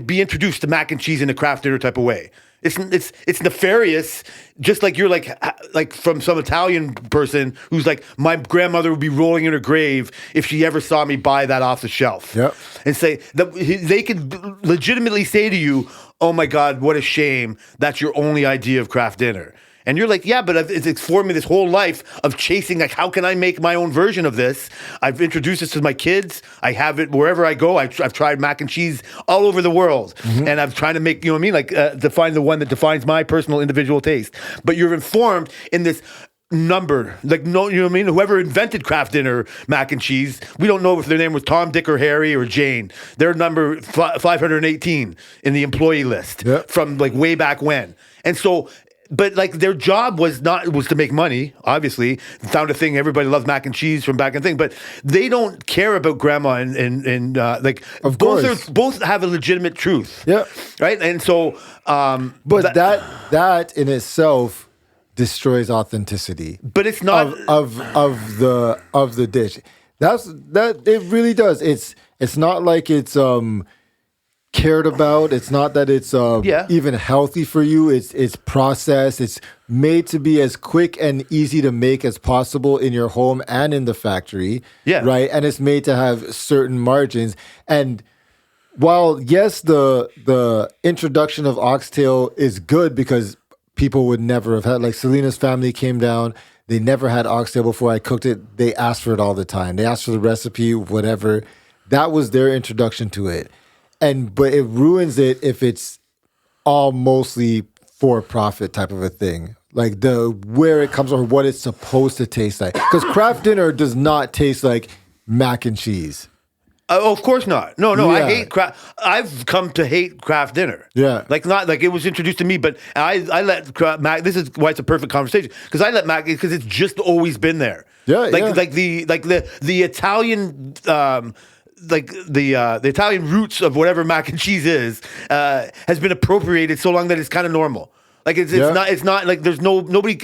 be introduced to mac and cheese in a Kraft Dinner type of way. It's nefarious, just like you're like from some Italian person who's like, my grandmother would be rolling in her grave if she ever saw me buy that off the shelf. Yep. And say that they could legitimately say to you, oh my God, what a shame. That's your only idea of Kraft Dinner. And you're like, yeah, but it's informed me this whole life of chasing, like, how can I make my own version of this? I've introduced this to my kids. I have it wherever I go. I've tried mac and cheese all over the world. Mm-hmm. And I'm trying to make, you know what I mean? Like, define the one that defines my personal individual taste. But you're informed in this number, like, no, you know what I mean? Whoever invented Kraft Dinner mac and cheese, we don't know if their name was Tom, Dick, or Harry, or Jane. They're number 518 in the employee list from like way back when. And so, but like their job was to make money, obviously. Found a thing, everybody loves mac and cheese from back in thing, but they don't care about grandma and like, of both have a legitimate truth. Yeah. Right? And so but that in itself destroys authenticity. But it's not of the dish. That it really does. It's not like it's cared about. It's not that it's even healthy for you. It's processed. It's made to be as quick and easy to make as possible in your home and in the factory. Yeah. Right. And it's made to have certain margins. And while yes, the introduction of oxtail is good because people would never have had, like Selena's family came down. They never had oxtail before I cooked it. They asked for it all the time. They asked for the recipe, whatever. That was their introduction to it. But it ruins it if it's all mostly for profit type of a thing. Like where it comes from, what it's supposed to taste like. Because Kraft Dinner does not taste like mac and cheese. Of course not. No, I hate Kraft. I've come to hate Kraft Dinner. Yeah. Like not like it was introduced to me, but I let Mac. This is why it's a perfect conversation because I let Mac because it's just always been there. Yeah. Like the Italian. The Italian roots of whatever mac and cheese is has been appropriated so long that it's kind of normal. Like it's Yeah. not like there's nobody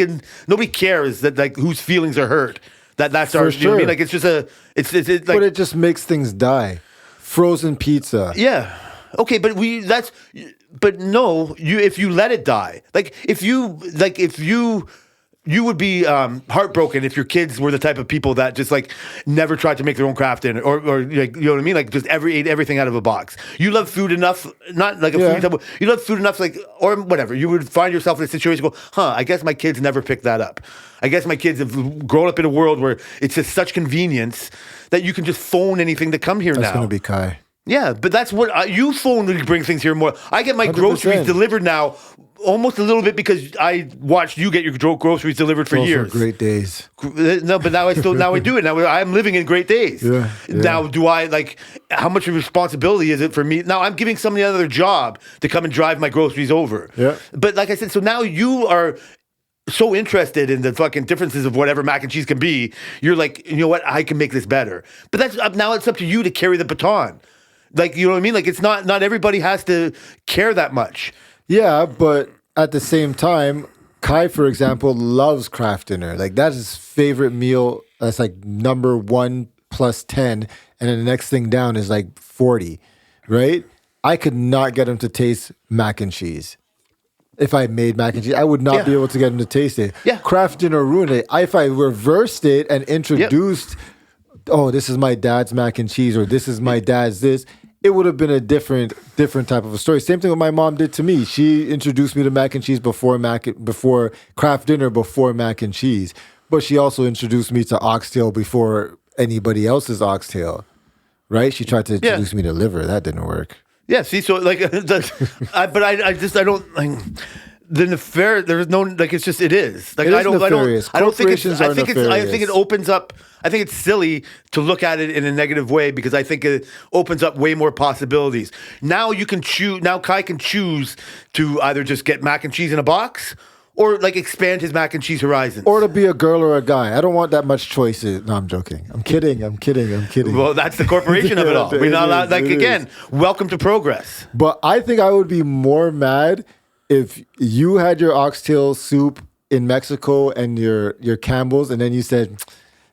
cares that like whose feelings are hurt. That's our, For you know what I mean? sure. Like it's just like, But it just makes things die. Frozen pizza. yeah. Okay, but no, if you let it die, if you would be heartbroken if your kids were the type of people that just like never tried to make their own craft dinner or like, you know what I mean? Like just ate everything out of a box. You love food enough, not like a food type of, you love food enough, like, or whatever. You would find yourself in a situation, go, I guess my kids never picked that up. I guess my kids have grown up in a world where it's just such convenience that you can just phone anything to come here now. That's going to be Kai. Yeah, but that's what you phone when you bring things here more. I get my 100%. groceries delivered now almost a little bit because I watched you get your groceries delivered for Those years. were great days. No, but now I do it. Now I'm living in great days. Yeah. Now, do I like how much of a responsibility is it for me? Now I'm giving somebody another job to come and drive my groceries over. Yeah. But like I said, so now you are so interested in the fucking differences of whatever mac and cheese can be. You're like, you know what? I can make this better. But that's now it's up to you to carry the baton. Like, you know what I mean? Like, it's not everybody has to care that much. Yeah, but at the same time, Kai, for example, loves craft dinner. Like, that's his favorite meal. That's like number 1 plus 10. And then the next thing down is like 40, right? I could not get him to taste mac and cheese. If I made mac and cheese, I would not be able to get him to taste it. Yeah. Craft dinner ruined it. If I reversed it and introduced, this is my dad's mac and cheese, or this is my dad's this, it would have been a different type of a story. Same thing what my mom did to me. She introduced me to mac and cheese before craft dinner, before mac and cheese. But she also introduced me to oxtail before anybody else's oxtail, right? She tried to introduce me to liver. That didn't work. Yeah, see, so like, I don't like. The there's no like. It's just it is like It is I don't nefarious. I don't think it's Corporations I are think it's I nefarious. think it opens up. I think it's silly to look at it in a negative way because I think it opens up way more possibilities. Now you can choose. Now Kai can choose to either just get mac and cheese in a box or like expand his mac and cheese horizons. Or to be a girl or a guy. I don't want that much choices. No, I'm joking. I'm kidding. Well, that's the corporation of it all. We're not allowed. Like It again, welcome to progress. But I think I would be more mad if you had your oxtail soup in Mexico and your Campbell's, and then you said,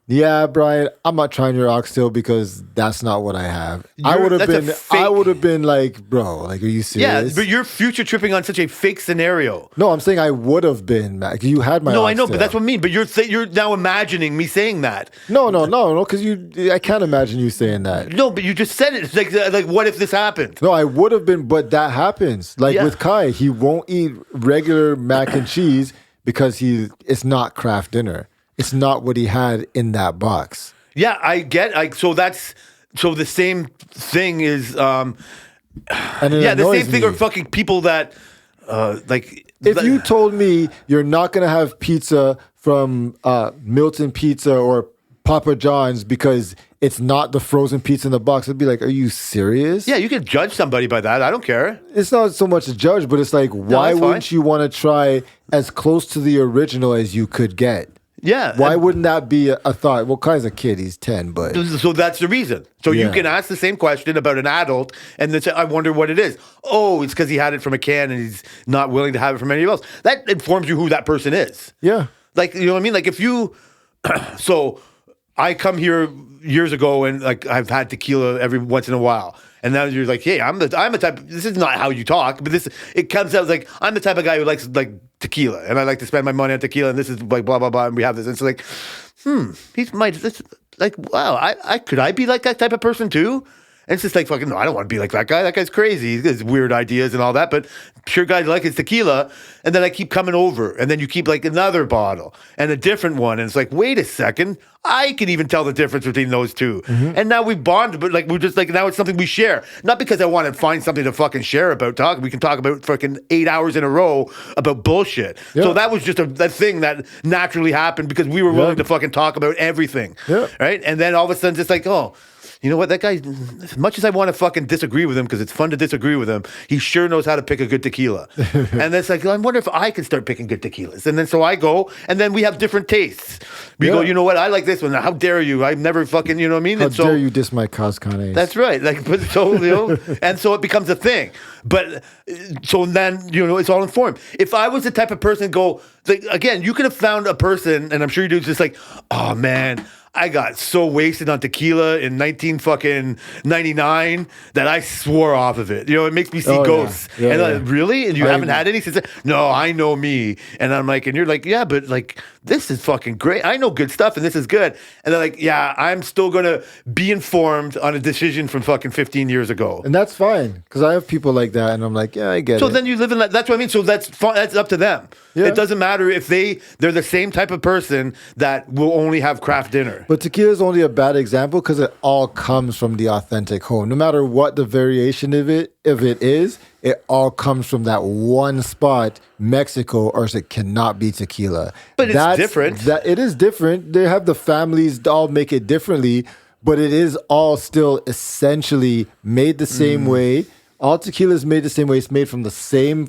"Yeah, Brian, I'm not trying your oxtail because that's not what I have." I would have been like, "Bro, like, are you Yeah, serious?" but you're future tripping on such a fake scenario. No, I'm saying I would have been mad. You had my No, oxtail. I know, but that's what I mean. But you're now imagining me saying that. No, because I can't imagine you saying that. No, but you just said it. It's like what if this happened? No, I would have been, but that happens. Like Yeah. with Kai, he won't eat regular mac and cheese because it's not craft dinner. It's not what he had in that box. Yeah, I get. So the same thing is. And it Yeah, the annoys same thing me. are fucking people that like. If you told me you're not going to have pizza from Milton Pizza or Papa John's because it's not the frozen pizza in the box, I'd be like, are you serious? Yeah, you can judge somebody by that. I don't care. It's not so much a judge, but it's like, why that's wouldn't fine. you want to try as close to the original as you could get? Yeah. Why wouldn't that be a thought? Well, Kai's a kid. He's 10, but... So that's the reason. So you Yeah. can ask the same question about an adult and then say, I wonder what it is. Oh, it's because he had it from a can and he's not willing to have it from anybody else. That informs you who that person is. Yeah. Like, you know what I mean? Like if you, so I come here years ago and like I've had tequila every once in a while. And now you're like, hey, I'm a type, this is not how you talk, but it comes out like, I'm the type of guy who likes like tequila and I like to spend my money on tequila and this is like blah, blah, blah. And we have this. And it's like, like, wow, could I be like that type of person too? And it's just like, fucking, no, I don't want to be like that guy. That guy's crazy. He has weird ideas and all that. But sure, guys like his tequila. And then I keep coming over. And then you keep like another bottle and a different one. And it's like, wait a second. I can even tell the difference between those two. Mm-hmm. And now we bond, but like, we're just like, now it's something we share. Not because I want to find something to fucking share about. We can talk about fucking 8 hours in a row about bullshit. Yeah. So that was just a thing that naturally happened because we were willing to fucking talk about everything. Yeah. Right. And then all of a sudden it's like, oh, you know what, that guy, as much as I want to fucking disagree with him, because it's fun to disagree with him, he sure knows how to pick a good tequila. And it's like, I wonder if I can start picking good tequilas. And then so I go, and then we have different tastes. We go, you know what, I like this one. How dare you? I've never fucking, you know what I mean? How and so, dare you diss my Coscanes? That's right. Like, but so, you know, and so it becomes a thing. But so then, you know, it's all informed. If I was the type of person to go, like, again, you could have found a person, and I'm sure you do, just like, oh man, I got so wasted on tequila in 1999 that I swore off of it. You know, it makes me see ghosts. Yeah. And I'm like, really? And you haven't had any since then? No, I know me. And I'm like, and you're like, yeah, but like, this is fucking great. I know good stuff and this is good. And they're like, yeah, I'm still going to be informed on a decision from fucking 15 years ago. And that's fine, because I have people like that, and I'm like, yeah, I get it. So then you live in that. That's what I mean. So that's up to them. Yeah. It doesn't matter if they're the same type of person that will only have craft dinner. But tequila is only a bad example because it all comes from the authentic home. No matter what the variation of it is, it all comes from that one spot, Mexico, or else it cannot be tequila. But it's different. It is different. They have the families all make it differently, but it is all still essentially made the same way. All tequila is made the same way. It's made from the same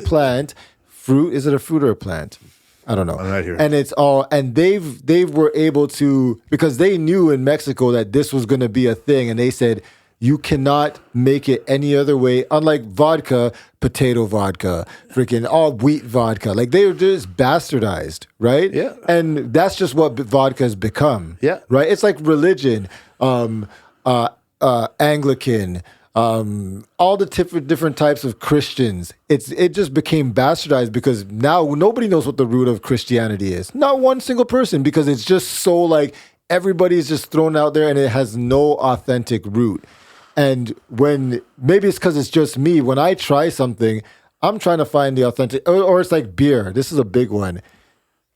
plant. Fruit, is it a fruit or a plant? I don't know. I'm right here. And it's all, and they were able to, because they knew in Mexico that this was going to be a thing, and they said, you cannot make it any other way. Unlike vodka, potato vodka, freaking all wheat vodka. Like they were just bastardized, right? Yeah. And that's just what vodka has become. Yeah. Right? It's like religion, Anglican, all the different types of Christians. It just became bastardized because now nobody knows what the root of Christianity is. Not one single person, because it's just so like everybody's just thrown out there and it has no authentic root. And maybe it's because it's just me, when I try something, I'm trying to find the authentic, or it's like beer. This is a big one.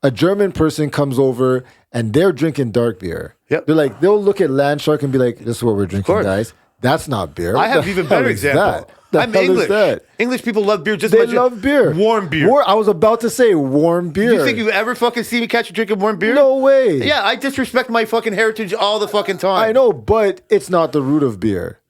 A German person comes over and they're drinking dark beer. Yep. They're like, they'll look at Landshark and be like, this is what we're drinking, guys. That's not beer. I have even better example. I'm English. English people love beer just as much. They love beer. Warm beer. I was about to say warm beer. You think you ever fucking see me catch you drinking warm beer? No way. Yeah, I disrespect my fucking heritage all the fucking time. I know, but it's not the root of beer.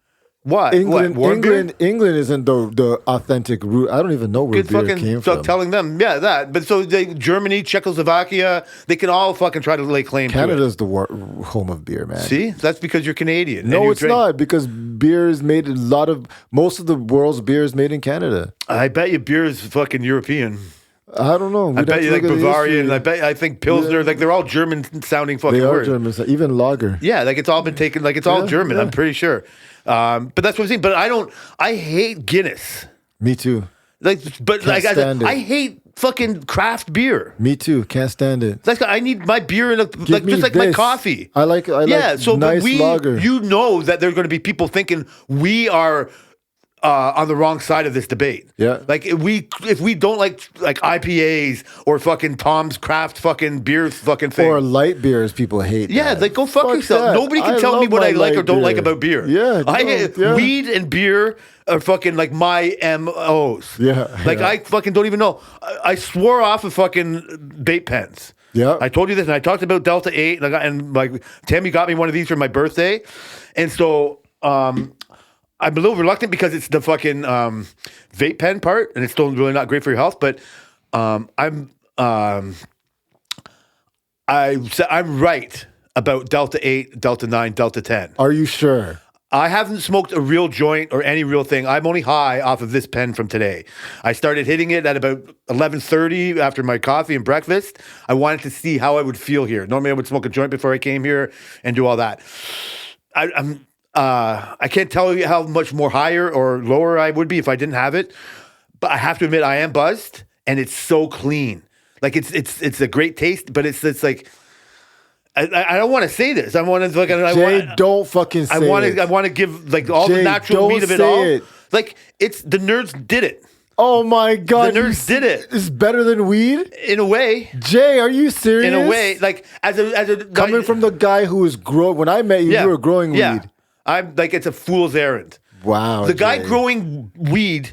Why? England isn't the authentic root. I don't even know where beer came from. Telling them, yeah, that. But so Germany, Czechoslovakia, they can all fucking try to lay claim to it. Canada's the home of beer, man. See? That's because you're Canadian. No, it's not, because beer is made most of the world's beer is made in Canada. I bet you beer is fucking European. I don't know. I bet you like Bavarian. I think Pilsner. Like they're all German sounding fucking words. They are German. Even lager. Yeah, like it's all been taken. Like it's all German. I'm pretty sure. But that's what I'm saying. But I hate Guinness. Me too. I hate fucking craft beer. Me too. Can't stand it. Like I need my beer in just like my coffee. I like so nice lager. You know that there are going to be people thinking we are on the wrong side of this debate. Yeah. Like if we don't like IPAs or fucking Tom's Craft fucking beer fucking thing. Or light beers, people hate. Yeah, that. like go fuck yourself. That. Nobody can tell me what I like or don't like about beer. Yeah. Weed and beer are fucking like my MOs. Yeah. Like I fucking don't even know. I swore off of fucking vape pens. Yeah. I told you this, and I talked about Delta 8, and like Tammy got me one of these for my birthday. And so I'm a little reluctant because it's the fucking vape pen part, and it's still really not great for your health. But I'm right about Delta 8, Delta 9, Delta 10. Are you sure? I haven't smoked a real joint or any real thing. I'm only high off of this pen from today. I started hitting it at about 11:30 after my coffee and breakfast. I wanted to see how I would feel here. Normally, I would smoke a joint before I came here and do all that. I can't tell you how much more higher or lower I would be if I didn't have it, but I have to admit I am buzzed, and it's so clean. Like it's a great taste, but it's like I don't want to say this. I want to don't fucking say it. I want to give like all the natural weed of it all. Like it's the nerds did it. Oh my God! The nerds did it. It's better than weed in a way. Jay, are you serious? In a way, like as a coming from the guy who was growing. When I met you, you were growing weed. I'm like it's a fool's errand. Wow. The guy growing weed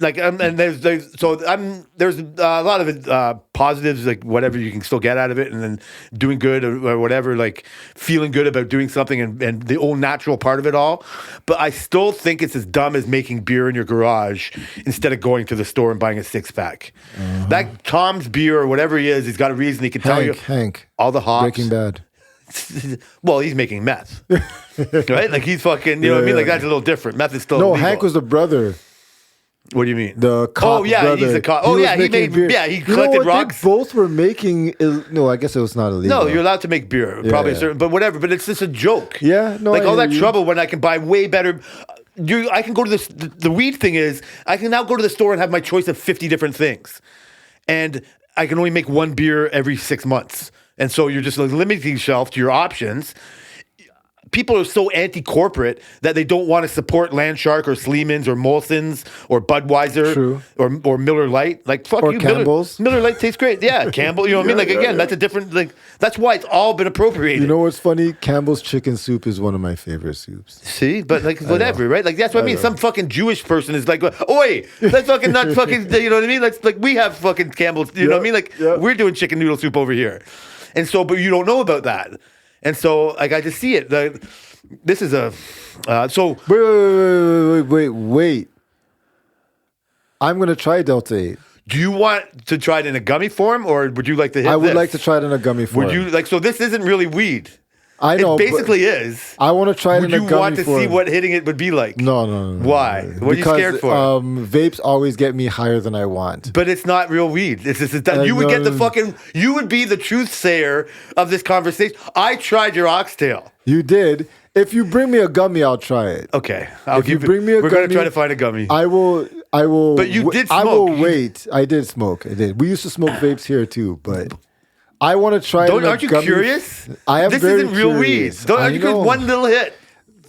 like and there's a lot of positives, like whatever you can still get out of it, and then doing good or whatever, like feeling good about doing something and the old natural part of it all. But I still think it's as dumb as making beer in your garage instead of going to the store and buying a 6-pack. That Tom's beer or whatever he is, he's got a reason. He can tell you all the hops. Breaking Bad. Well, he's making meth, right? Like he's fucking, you know what I mean? Like that's a little different. Meth is still No, illegal. Hank was the brother. What do you mean? The cop. Oh yeah, brother. he's a cop. He Oh was yeah, he making made. beer. Yeah, he You know collected what? rocks. They both were making. No, I guess it was not illegal. No, you're allowed to make beer, probably yeah. certain, but whatever. But it's just a joke. Yeah, no, like I all hear that you. trouble when I can buy way better. I can go to this. The weed thing is, I can now go to the store and have my choice of 50 different things, and I can only make one beer every 6 months, and so you're just like limiting yourself to your options. People are so anti-corporate that they don't want to support Landshark or Sleeman's or Molson's or Budweiser True. or Miller Lite. Like fuck Or you, Campbell's. Miller Lite tastes great. Yeah, Campbell. You know what I mean? Like again, that's a different. Like that's why it's all been appropriated. You know what's funny? Campbell's chicken soup is one of my favorite soups. See, but like whatever, right? Like that's what I mean. Some fucking Jewish person is like, "Oi, let's fucking not fucking." You know what I mean? Like we have fucking Campbell's. You know what I mean? Like we're doing chicken noodle soup over here, and so but you don't know about that, and so like I just see it. This is a so. Wait. I'm gonna try Delta 8. Do you want to try it in a gummy form, or would you like to hit I would this? like to try it in a gummy form. Would you like? So this isn't really weed. I know. It basically is. I want to try it Would in a you gummy want to form. see what hitting it would be like? No. Why? What are you scared for? Vapes always get me higher than I want. But it's not real weed. It's just you would get the fucking. You would be the truth sayer of this conversation. I tried your oxtail. You did. If you bring me a gummy, I'll try it. Okay. If you bring me a we're gummy, gonna try to find a gummy. I will. But you did I will smoke. wait. I did smoke. I did. We used to smoke vapes here too, but I want to try it. Aren't you curious? I am This very isn't real curious. weed. I know. One little hit.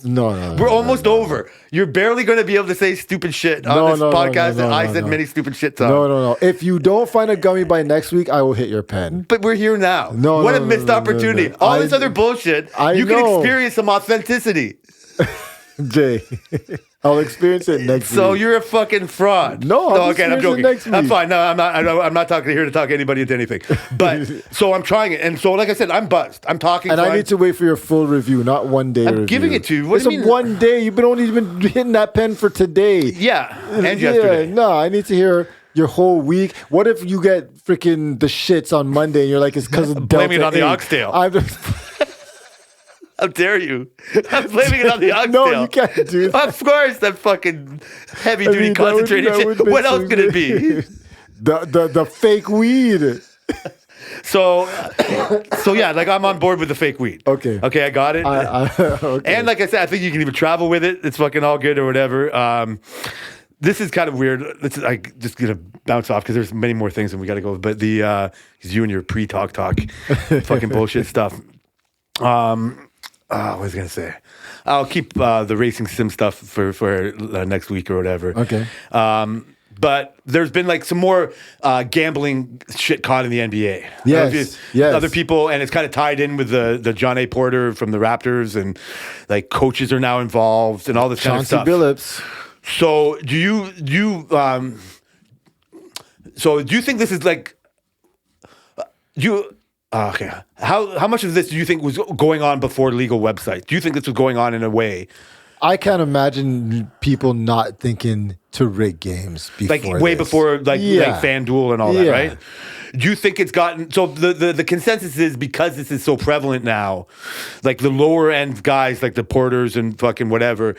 No. We're almost over. You're barely going to be able to say stupid shit on this podcast that I said many stupid shits on. No. If you don't find a gummy by next week, I will hit your pen. But we're here now. What a missed opportunity. No. All this other bullshit, you can know. experience some authenticity. Jay, I'll experience it next week. So you're a fucking fraud. No, I'll okay, I'm experience it joking. next I'm week. fine. No, I'm not. I'm not talking here to talk anybody into anything. But so I'm trying it, and so like I said, I'm buzzed. I'm talking, and I need to wait for your full review, not 1 day. I'm giving it to you. What It's do you mean? 1 day. You've only been hitting that pen for today. Yeah, and yesterday. No, I need to hear your whole week. What if you get freaking the shits on Monday and you're like, it's because of Blaming it on the Delta 8. oxtail. I'm just, How dare you? I'm blaming it on the oxtail. no, you can't do that. Of course, that fucking heavy duty I mean, concentrated that would shit. make What else sense. could it be? The fake weed. So yeah, like I'm on board with the fake weed. Okay. I got it. Okay. And like I said, I think you can even travel with it. It's fucking all good or whatever. This is kind of weird. It's like just gonna bounce off because there's many more things and we got to go. But because you and your pre-talk fucking bullshit stuff. What was I gonna say? I'll keep the racing sim stuff for next week or whatever. Okay. But there's been like some more gambling shit caught in the NBA. Yes. Other people, and it's kind of tied in with the John A. Porter from the Raptors, and like coaches are now involved and all this kind of Chauncey stuff. Billups. So do you think this is like okay? How much of this do you think was going on before legal websites? Do you think this was going on in a way? I can't imagine people not thinking to rig games before Like way this. before like FanDuel and all that, Yeah. right? Do you think it's gotten so the consensus is because this is so prevalent now, like the lower end guys like the Porters and fucking whatever,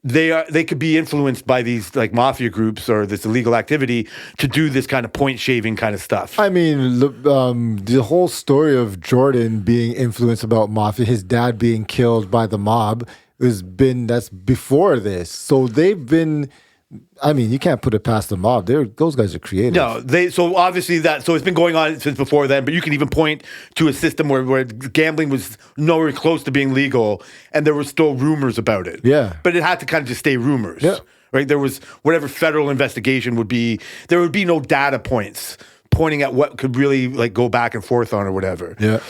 they could be influenced by these like mafia groups or this illegal activity to do this kind of point shaving kind of stuff. I mean, the whole story of Jordan being influenced about mafia, his dad being killed by the mob, that's before this. So they've been. I mean, you can't put it past the mob. Those guys are creative. No, so obviously so it's been going on since before then, but you can even point to a system where gambling was nowhere close to being legal and there were still rumors about it. Yeah. But it had to kind of just stay rumors. Yeah. Right? There was whatever federal investigation would be, there would be no data points pointing at what could really like go back and forth on or whatever. Yeah.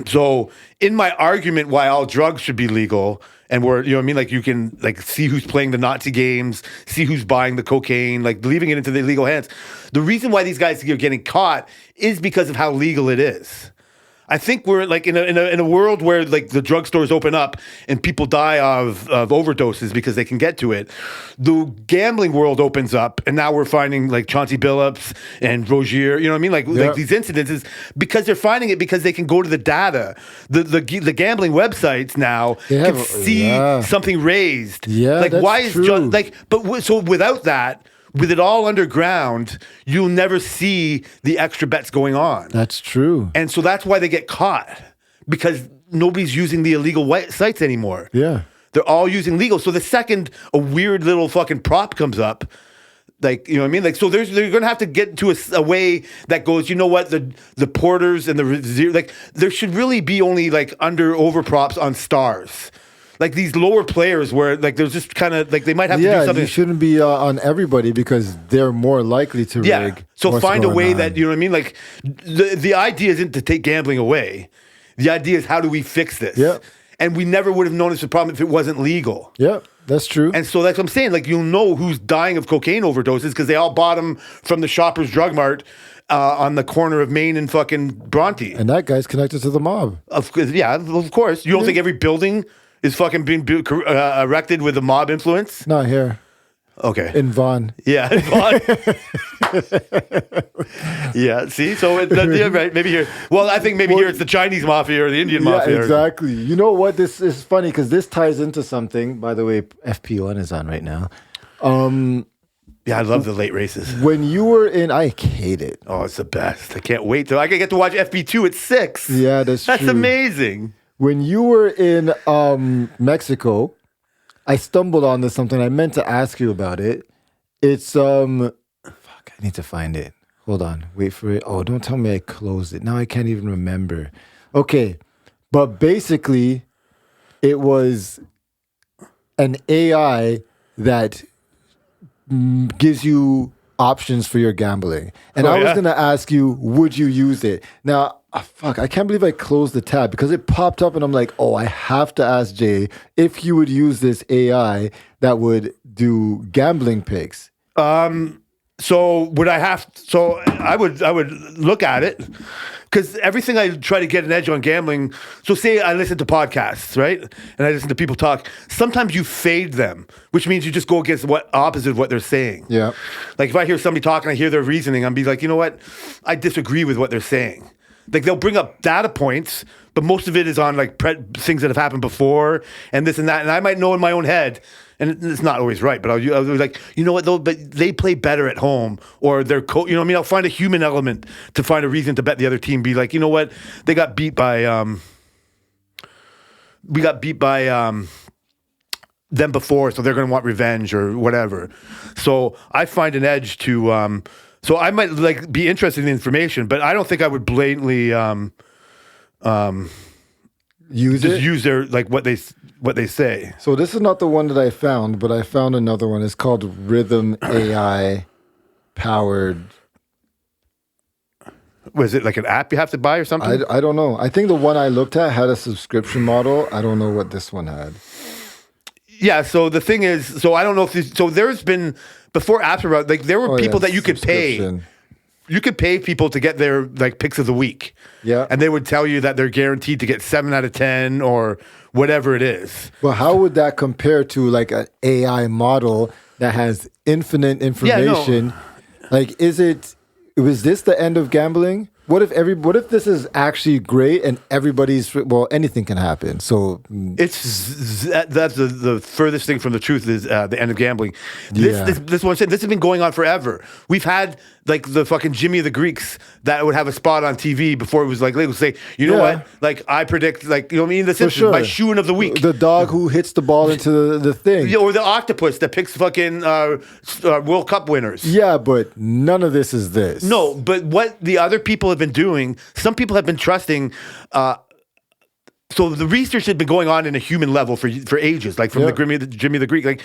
So in my argument why all drugs should be legal, and where, you know what I mean, like you can like see who's playing the Nazi games, see who's buying the cocaine, like leaving it into the illegal hands. The reason why these guys are getting caught is because of how legal it is. I think we're like in a world where like the drugstores open up and people die of overdoses because they can get to it. The gambling world opens up, and now we're finding like Chauncey Billups and Rozier. You know what I mean? Like these incidences because they're finding it because they can go to the data. The gambling websites now can see something raised. Yeah, like that's why is true. so without that. With it all underground, you'll never see the extra bets going on. That's true. And so that's why they get caught, because nobody's using the illegal sites anymore. Yeah. They're all using legal. So the second a weird little fucking prop comes up, like, you know what I mean? Like, so they're going to have to get to a way that goes, you know what, the porters and like, there should really be only like over props on stars. Like these lower players where like there's just kind of like they might have to do something. You shouldn't be on everybody because they're more likely to rig. So find a way that, you know what I mean? Like the idea isn't to take gambling away. The idea is how do we fix this? Yeah. And we never would have noticed the problem if it wasn't legal. Yeah, that's true. And so that's what I'm saying. Like you'll know who's dying of cocaine overdoses because they all bought them from the Shoppers Drug Mart on the corner of Main and fucking Bronte. And that guy's connected to the mob. Of course. You don't think every building is fucking being erected with a mob influence? Not here. Okay. In Vaughan. Yeah, in Vaughan. Yeah, see? So, yeah, right, maybe here. Well, I think maybe here it's the Chinese mafia or the Indian mafia. Yeah, exactly. You know what? This is funny because this ties into something. By the way, FP1 is on right now. Yeah, I love the late races. When you were in, I hate it. Oh, it's the best. I can't wait till I can get to watch FP2 at 6. Yeah, that's true. Amazing. When you were in Mexico, I stumbled on this something. I meant to ask you about it. It's fuck, I need to find it. Hold on, wait for it. Oh, don't tell me I closed it. Now I can't even remember. Okay, but basically, it was an AI that gives you options for your gambling. And I was going to ask you, would you use it? Now, fuck, I can't believe I closed the tab because it popped up and I'm like, oh, I have to ask Jay if you would use this AI that would do gambling picks. So would I have? So I would look at it because everything I try to get an edge on gambling. So say I listen to podcasts, right, and I listen to people talk. Sometimes you fade them, which means you just go against what opposite of what they're saying. Yeah. Like if I hear somebody talk and I hear their reasoning, I'm be like, you know what, I disagree with what they're saying. Like they'll bring up data points, but most of it is on like things that have happened before and this and that, and I might know in my own head. And it's not always right, but I'll be like, you know what, though, but they play better at home, or they're, you know what I mean? I'll find a human element to find a reason to bet the other team. Be like, you know what, they got beat by, them before, so they're going to want revenge or whatever. So I find an edge to, so I might like be interested in the information, but I don't think I would blatantly use their like what they say. So this is not the one that I found, but I found another one. It's called Rhythm AI powered. Was it like an app you have to buy or something? I don't know. I think the one I looked at had a subscription model. I don't know what this one had. Yeah, so the thing is, so I don't know if this, so there's been, before apps were out, like there were people that you could pay. You could pay people to get their like picks of the week. Yeah. And they would tell you that they're guaranteed to get 7 out of 10 or whatever it is. Well, how would that compare to like an AI model that has infinite information? Yeah, no. Like, was this the end of gambling? What if this is actually great and anything can happen. So that's the furthest thing from the truth is the end of gambling. This one said this has been going on forever. We've had like the fucking Jimmy of the Greeks that would have a spot on TV before it was like legal. Say, you know what? Like I predict, like you know what I mean. The Simpsons, my shooing of the week, the dog who hits the ball into the thing, or the octopus that picks fucking World Cup winners. Yeah, but none of this is this. No, but what the other people have been doing, some people have been trusting So the research had been going on in a human level for ages, like from Jimmy the Greek. Like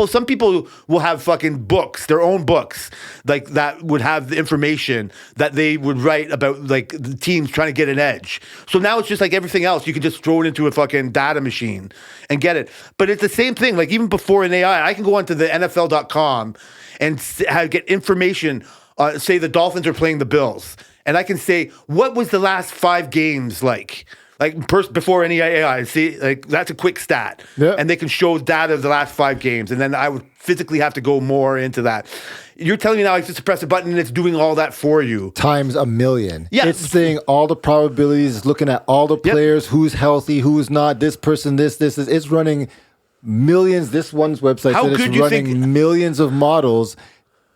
some people will have fucking books, their own books, like that would have the information that they would write about like the teams trying to get an edge. So now it's just like everything else. You can just throw it into a fucking data machine and get it. But it's the same thing. Like even before an AI, I can go onto the NFL.com and get information. Say the Dolphins are playing the Bills, and I can say, what was the last 5 games like? Like before any AI, see, like that's a quick stat, and they can show data of the last 5 games, and then I would physically have to go more into that. You're telling me now I just press a button and it's doing all that for you times a million. Yeah, it's saying all the probabilities, looking at all the players, who's healthy, who's not, this person, this. It's running millions. This one's website said it's running millions of models.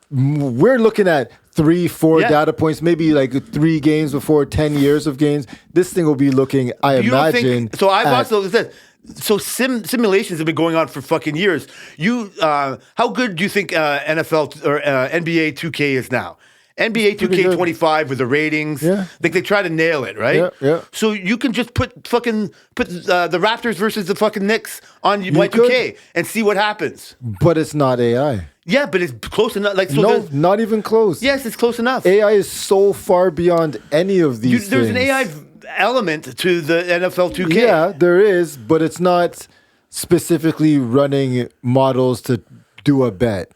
We're looking at 3-4 data points, maybe like 3 games before 10 years of games. This thing will be looking, I imagine. So I've also said, so simulations have been going on for fucking years. How good do you think NFL or NBA 2K is now? NBA 2K25 with the ratings, like they try to nail it, right? Yeah. So you can just put the Raptors versus the fucking Knicks on Y2K and see what happens. But it's not AI. Yeah, but it's close enough. Like no, not even close. Yes, it's close enough. AI is so far beyond any of these There's things. an AI element to the NFL 2K. Yeah, there is, but it's not specifically running models to do a bet.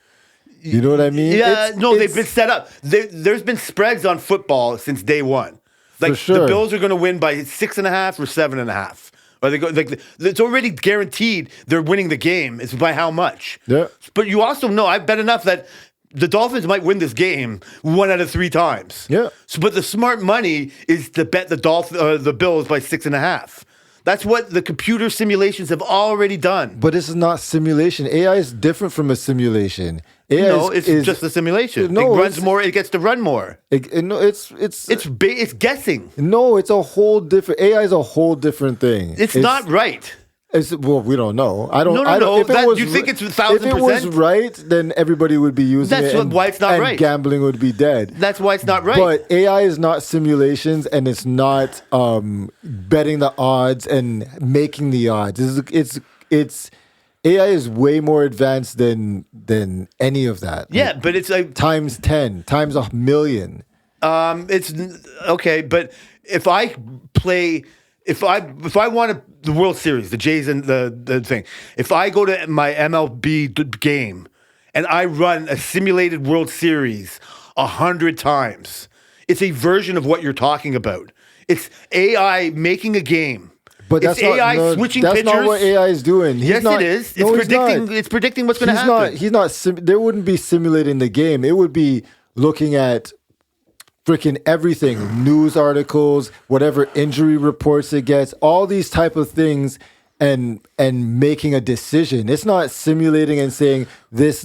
You know what I mean? Yeah, they've been set up. There's been spreads on football since day one. Like the Bills are going to win by 6.5 or 7.5. Or they go like it's already guaranteed they're winning the game. It's by how much. Yeah. But you also know I bet enough that the Dolphins might win this game 1 out of 3 times. Yeah. So, but the smart money is to bet the Bills by 6.5. That's what the computer simulations have already done. But this is not simulation. AI is different from a simulation. AI it's just a simulation. No, it runs more. It gets to run more. It's guessing. No, it's a whole different. AI is a whole different thing. It's not right. Well, we don't know. I don't. No. If it was, you think it's 1,000%? If it was right, then everybody would be using it. That's why it's not and right. Gambling would be dead. That's why it's not right. But AI is not simulations, and it's not betting the odds and making the odds. It's AI is way more advanced than any of that. Yeah, like, but it's like times 10, times 1,000,000. It's okay, but if I want the World Series, the Jays and the thing, if I go to my MLB game and I run a simulated World Series 100 times, it's a version of what you're talking about. It's AI making a game. But it's AI switching pitchers. That's not what AI is doing. It is. It's predicting what's going to happen. He's not. There wouldn't be simulating the game. It would be looking at freaking everything, news articles, whatever injury reports it gets, all these type of things, and making a decision. It's not simulating and saying this.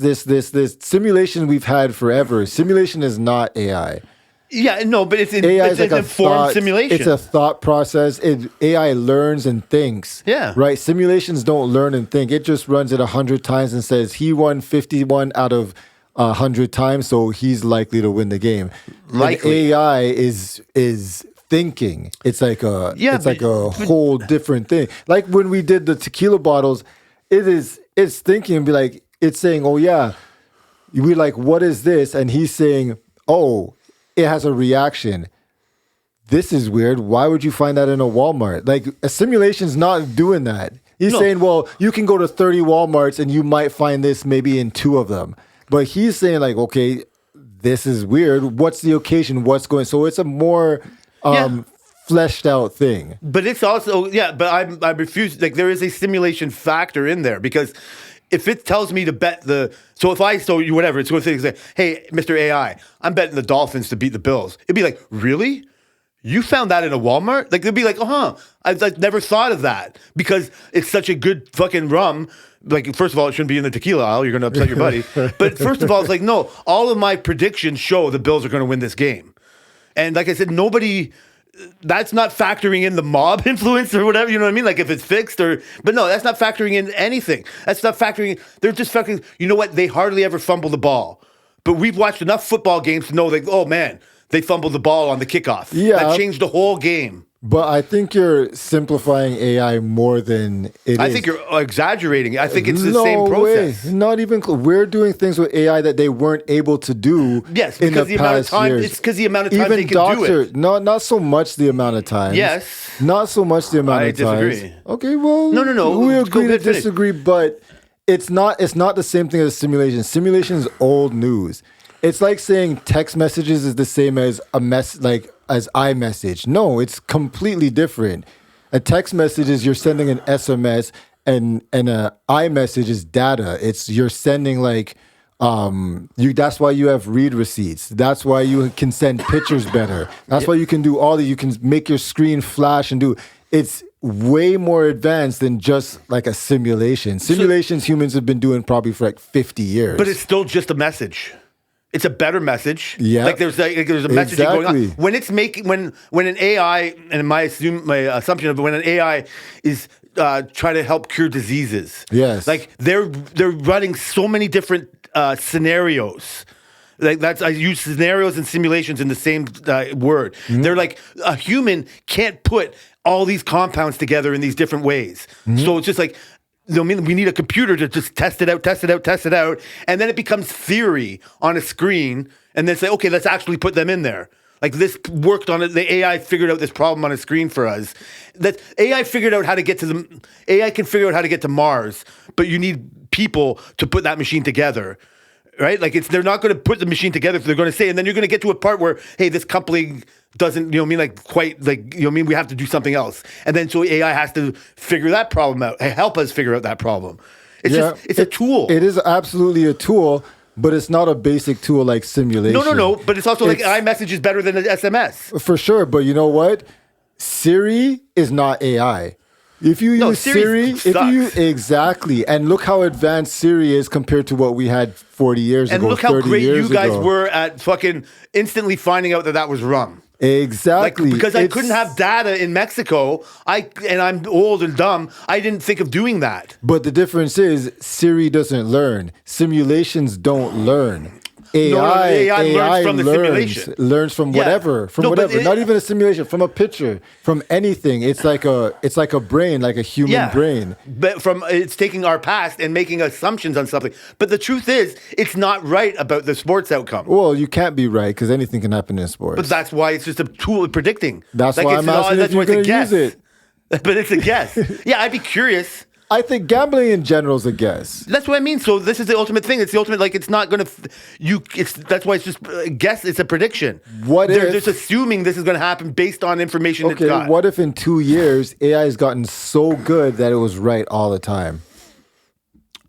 Simulation we've had forever. Simulation is not AI. Yeah, no, but it's AI is like an informed simulation. It's a thought process. AI learns and thinks. Yeah. Right? Simulations don't learn and think. It just runs it 100 times and says he won 51 out of 100 times, so he's likely to win the game. Likely. And AI is thinking. It's like a whole different thing. Like when we did the tequila bottles, it's thinking and be like, it's saying, oh yeah. We're like, what is this? And he's saying, oh, it has a reaction. This is weird. Why would you find that in a Walmart? Like a simulation's not doing that. He's saying, well, you can go to 30 Walmarts and you might find this maybe in 2 of them. But he's saying like, okay, this is weird. What's the occasion? What's going? So it's a more fleshed out thing. But it's also, but I refuse. Like there is a simulation factor in there because if it tells me to bet it's going to say, hey, Mr. AI, I'm betting the Dolphins to beat the Bills. It'd be like, really? You found that in a Walmart? Like, they'd be like, I've like, never thought of that because it's such a good fucking rum. Like, first of all, it shouldn't be in the tequila aisle. You're going to upset your buddy. But first of all, it's like, no, all of my predictions show the Bills are going to win this game. And like I said, that's not factoring in the mob influence or whatever, you know what I mean? Like if it's fixed but no, that's not factoring in anything. That's not factoring, they're just fucking, you know what? They hardly ever fumble the ball. But we've watched enough football games to know that, oh man, they fumbled the ball on the kickoff. Yeah. That changed the whole game. But I think you're simplifying AI more than it is. I think you're exaggerating. I think it's the no same process. Way. Not even we're doing things with AI that they weren't able to do. Yes, in because the amount of time. Years. It's because the amount of time even they can do it. Not so much the amount of time. Yes. Not so much the amount I of time. disagree. Okay, well, No. We Go agree to ahead, finish. disagree, but it's not the same thing as simulation. Simulation is old news. It's like saying text messages is the same as as iMessage. No, it's completely different. A text message is you're sending an SMS, and a iMessage is data. You're sending that's why you have read receipts. That's why you can send pictures better. That's why you can do all that. You can make your screen flash and do. It's way more advanced than just like a simulation. Simulations humans have been doing probably for 50 years. But it's still just a message. It's a better message. Yeah. Like there's a message going on. When it's making when an AI, and my assumption of when an AI is trying to help cure diseases. Yes. Like they're running so many different scenarios. Like I use scenarios and simulations in the same word. Mm-hmm. They're like a human can't put all these compounds together in these different ways. Mm-hmm. So it's just like, we need a computer to just test it out, and then it becomes theory on a screen, and then say, okay, let's actually put them in there. Like this worked on it. The AI figured out this problem on a screen for us. That AI figured out how to get to the AI can figure out how to get to Mars, but you need people to put that machine together. Right? Like they're not going to put the machine together. They're going to say, and then you're going to get to a part where, hey, this coupling doesn't, we have to do something else. And then so AI has to figure that problem out, help us figure out that problem. It's a tool. It is absolutely a tool, but it's not a basic tool like simulation. No. But it's also like iMessage is better than an SMS. For sure. But you know what? Siri is not AI. If you use Siri, exactly, and look how advanced Siri is compared to what we had 40 years ago. And look how great you guys ago. were at fucking instantly finding out that was wrong. Exactly. Because I couldn't have data in Mexico, and I'm old and dumb, I didn't think of doing that. But the difference is Siri doesn't learn. Simulations don't learn. AI learns from the simulation. Learns from whatever, not even a simulation, from a picture, from anything. It's like a brain, like a human brain. But it's taking our past and making assumptions on something. But the truth is, it's not right about the sports outcome. Well, you can't be right because anything can happen in sports. But that's why it's just a tool of predicting. That's why I'm asking if you're going to use it. But it's a guess. Yeah, I'd be curious. I think gambling in general is a guess. That's what I mean. So this is the ultimate thing. It's the ultimate. Like it's not going to. That's why it's just a guess. It's a prediction. They're just assuming this is going to happen based on information it's got. What if in 2 years AI has gotten so good that it was right all the time?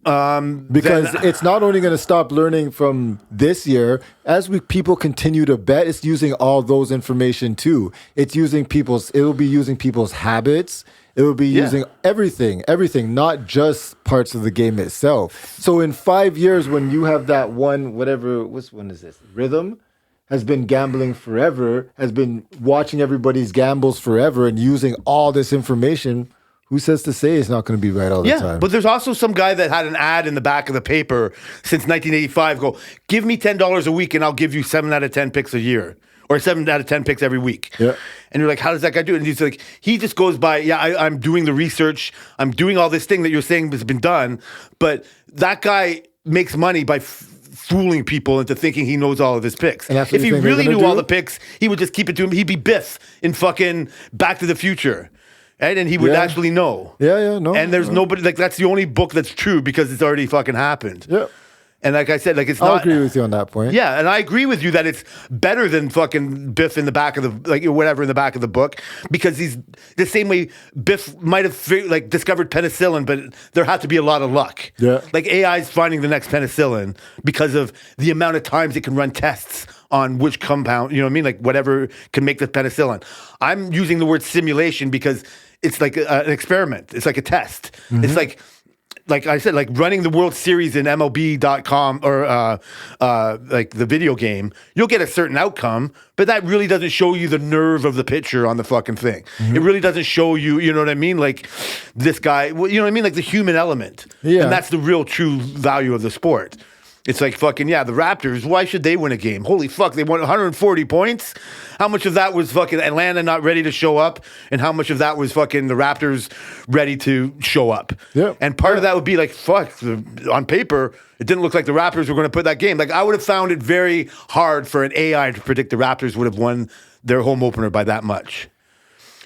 Because it's not only going to stop learning from this year. As people continue to bet, it's using all those information too. It will be using people's habits. It will be using everything, not just parts of the game itself. So in 5 years, when you have that which one is this? Rhythm has been gambling forever, has been watching everybody's gambles forever and using all this information. Who says to say it's not going to be right all the time? Yeah, but there's also some guy that had an ad in the back of the paper since 1985 go, give me $10 a week and I'll give you 7 out of 10 picks a year. Or 7 out of 10 picks every week. Yeah. And you're like, how does that guy do it? And he's like, he just goes by, I'm doing the research. I'm doing all this thing that you're saying has been done. But that guy makes money by fooling people into thinking he knows all of his picks. If he really knew all the picks, he would just keep it to him. He'd be Biff in fucking Back to the Future. Right? And he would actually know. No. And there's nobody, that's the only book that's true because it's already fucking happened. Yeah. And like I said, it's not. I'll agree with you on that point. Yeah, and I agree with you that it's better than fucking Biff in the back of the whatever in the back of the book because he's the same way Biff might have discovered penicillin, but there had to be a lot of luck. Yeah, like AI's finding the next penicillin because of the amount of times it can run tests on which compound. You know what I mean? Like whatever can make the penicillin. I'm using the word simulation because it's like an experiment. It's like a test. Mm-hmm. It's like I said, like running the World Series in MLB.com or like the video game, you'll get a certain outcome, but that really doesn't show you the nerve of the pitcher on the fucking thing. Mm-hmm. It really doesn't show you, you know what I mean? Like this guy, you know what I mean? Like the human element. Yeah. And that's the real true value of the sport. It's like fucking, yeah, the Raptors, why should they win a game? Holy fuck, they won 140 points. How much of that was fucking Atlanta not ready to show up? And how much of that was fucking the Raptors ready to show up? Yeah. And part of that would be like, fuck, on paper, it didn't look like the Raptors were going to put that game. Like, I would have found it very hard for an AI to predict the Raptors would have won their home opener by that much.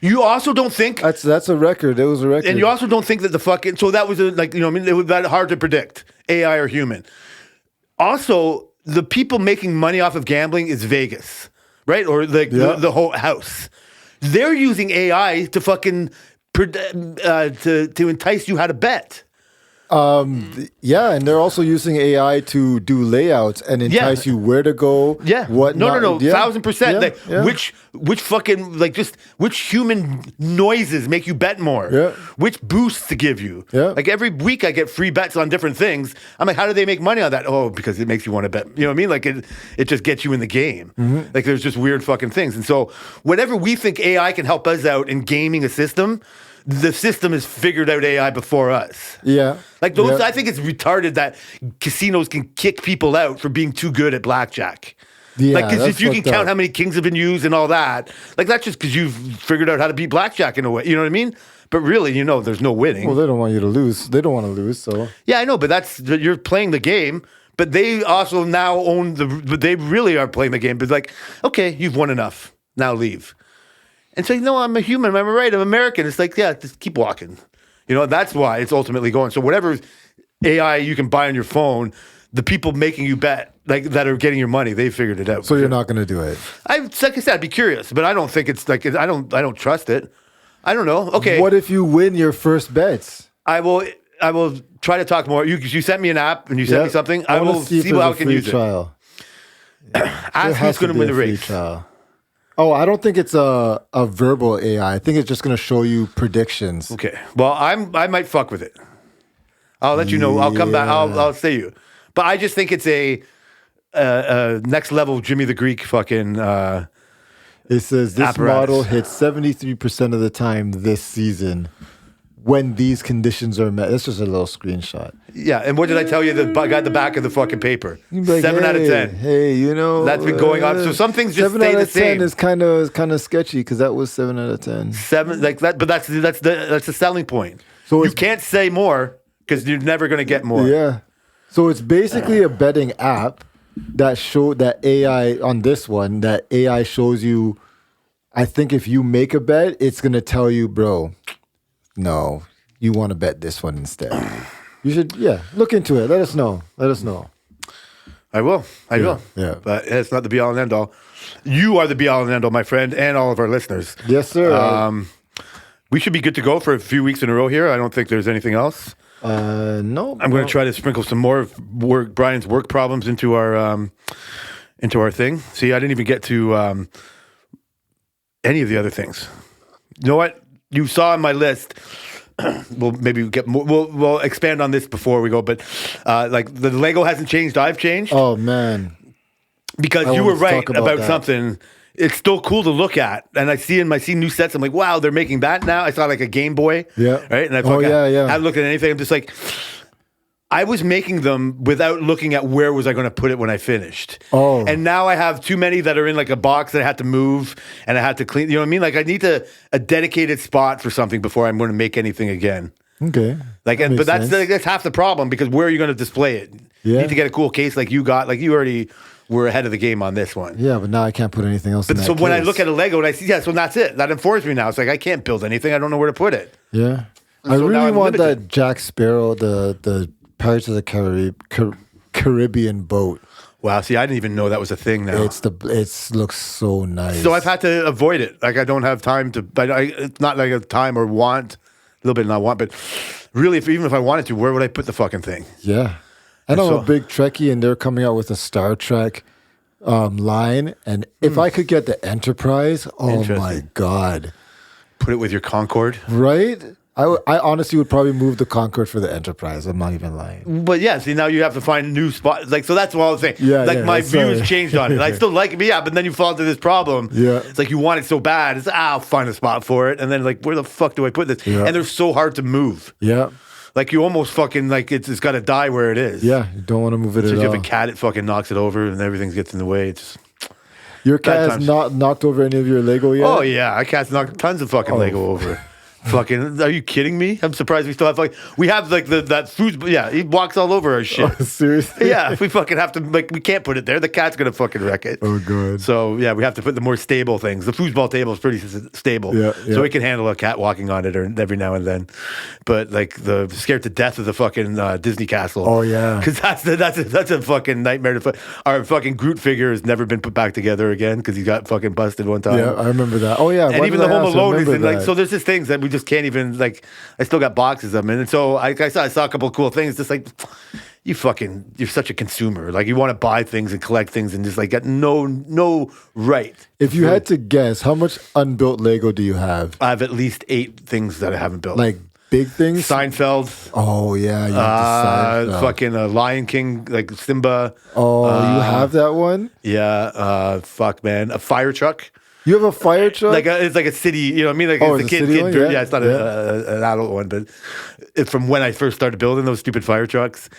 You also don't think... That's a record. It was a record. And you also don't think that the fucking... So that was, like, you know what I mean? It was that hard to predict, AI or human. Also, the people making money off of gambling is Vegas, right? Or like the whole house. They're using AI to fucking to entice you how to bet. Yeah, and they're also using AI to do layouts and entice you where to go. Yeah. What? No, Yeah. 1,000%. Yeah. Which fucking like just which human noises make you bet more? Yeah. Which boosts to give you? Yeah. Like every week I get free bets on different things. I'm like, how do they make money on that? Oh, because it makes you want to bet. You know what I mean? Like it just gets you in the game. Mm-hmm. Like there's just weird fucking things. And so whenever we think AI can help us out in gaming a system, the system has figured out AI before us. Yeah. Like those, Yeah. I think it's retarded that casinos can kick people out for being too good at blackjack. Yeah, like, because that's if you can fucked count up. how many kings have been used and all that, like that's just because you've figured out how to beat blackjack in a way. You know what I mean? But really, you know, there's no winning. Well, they don't want you to lose. They don't want to lose, so. Yeah, I know, but you're playing the game. But they also now own but they really are playing the game. But like, okay, you've won enough. Now leave. And so, no, I'm a human. I'm right. I'm American. It's like, yeah, just keep walking. You know, that's why it's ultimately going. So whatever AI you can buy on your phone, the people making you bet, like that are getting your money, they figured it out. So you're not going to do it. Like I said, I'd be curious, but I don't think it's like I don't trust it. I don't know. Okay, What if you win your first bets? I will try to talk more. You sent me an app and you sent me something. I wanna will if see there's how a I can free use trial. it. There Ask has who's going to be win a the free race. trial. Oh, I don't think it's a verbal AI. I think it's just going to show you predictions. Okay. Well, I might fuck with it. I'll let you know. I'll come back. I'll say you. But I just think it's a next level Jimmy the Greek fucking. It says this apparatus. model hits 73% of the time this season when these conditions are met. That's just a little screenshot. Yeah. And what did I tell you? The guy at the back of the fucking paper. You'd be like, 7 out of 10. Hey, you know That's been going on. So some things just 7 stay out the of 10 same. is kind of sketchy because that was 7 out of 10. 7 like that. But that's the selling point. So you it's- can't say more because you're never going to get more. Yeah. So it's basically a betting app that AI on this one that AI shows you. I think if you make a bet, it's gonna tell you, bro, no, you want to bet this one instead. You should, look into it. Let us know. I will. yeah. But it's not the be all and end all. You are the be all and end all, my friend, and all of our listeners. Yes, sir. We should be good to go for a few weeks in a row here. I don't think there's anything else. No. I'm going to try to sprinkle some more of Brian's work problems into our thing. See, I didn't even get to any of the other things. You know what? You saw on my list. We'll maybe get more. We'll expand on this before we go. But like the Lego hasn't changed. I've changed. Oh man. Because I you were wanted to right talk about that. something. It's still cool to look at, and I see new sets. I'm like, wow, they're making that now. I saw like a Game Boy, Yeah. right. And I haven't looked at anything. I'm just like, I was making them without looking at where was I going to put it when I finished. Oh. And now I have too many that are in like a box that I had to move and I had to clean. You know what I mean? Like I need a dedicated spot for something before I'm going to make anything again. Okay. Like, That makes that's sense. half the problem because where are you going to display it? You Yeah. need to get a cool case like you got. Like you already were ahead of the game on this one. Yeah, but now I can't put anything else in that So when I case. look at a Lego and I see, so that's it. That informs me now. It's like I can't build anything. I don't know where to put it. Yeah. I so now really I'm want limited. that Jack Sparrow, the Pirates of the Caribbean boat. Wow. See, I didn't even know that was a thing now. It looks so nice. So I've had to avoid it. Like I don't have time to. It's not like a time or want. A little bit not want, but really, even if I wanted to, where would I put the fucking thing? Yeah. And I'm so- a big Trekkie, and they're coming out with a Star Trek line. And if I could get the Enterprise, oh my Interesting. God. Put it with your Concorde. Right? I honestly would probably move the Concorde for the Enterprise. I'm not even lying. But yeah, see now you have to find new spots. Like so, that's what I was saying. Yeah, like yeah, my view has sorry. changed on it. I still like it, yeah. But then you fall into this problem. Yeah. it's like you want it so bad. It's I'll find a spot for it, and then like where the fuck do I put this? Yeah. And they're so hard to move. Yeah. Like you almost fucking like it's got to die where it is. Yeah, you don't want to move it So at you have all. a cat, it fucking knocks it over, and everything gets in the way. It's Your bad cat has times. not knocked over any of your Lego yet? oh yeah, our cat's knocked tons of fucking Lego over. Fucking, are you kidding me? I'm surprised we still have we have like that food. Yeah, he walks all over our shit. Seriously? Yeah, if we fucking have to, like, we can't put it there. The cat's gonna fucking wreck it. Oh, good. So yeah, we have to put the more stable things. The foosball table is pretty stable, Yeah, yeah. so we can handle a cat walking on it or every now and then. But like the scared to death of the fucking Disney castle. Oh, yeah. because that's a fucking nightmare. Our fucking Groot figure has never been put back together again because he got fucking busted one time. Yeah, I remember that. Oh, yeah. And why even did the I Home have to Alone is remember like that? so. There's just things that we just can't even like. I still got boxes of them, and so I saw a couple of cool things. Just like you're such a consumer. Like you want to buy things and collect things, and just like got no right. If you had to guess, how much unbuilt Lego do you have? I have at least 8 things that I haven't built. Like big things? Seinfeld, Oh, yeah. You have to fucking Lion King, like Simba. Oh, you have that one? Yeah, fuck man, a fire truck. You have a fire truck? Like it's like a city, you know what I mean? Like Oh, it's a it's a kid, city one? yeah. Yeah, It's not an adult one, but it's from when I first started building those stupid fire trucks.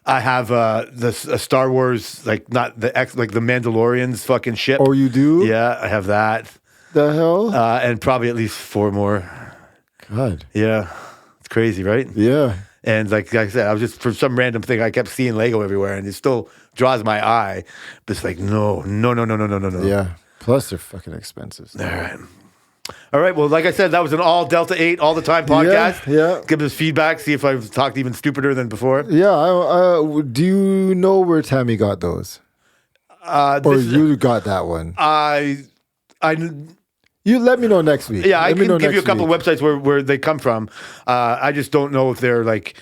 I have a Star Wars, like not the like the Mandalorian's fucking ship. Oh, you do? Yeah, I have that, The hell? and probably at least 4 more. God. Yeah, it's crazy, right? Yeah. And like I said, I was just for some random thing I kept seeing Lego everywhere, and it still draws my eye. But it's like no. Yeah. Plus, they're fucking expensive. All right. Well, like I said, that was an all Delta 8 all the time podcast. Yeah. Give us feedback. See if I've talked even stupider than before. Yeah. Do you know where Tammy got those? Or This- you got that one? I You let me know next week. yeah, I Let me know can give you a next couple week. of websites where they come from. I just don't know if they're like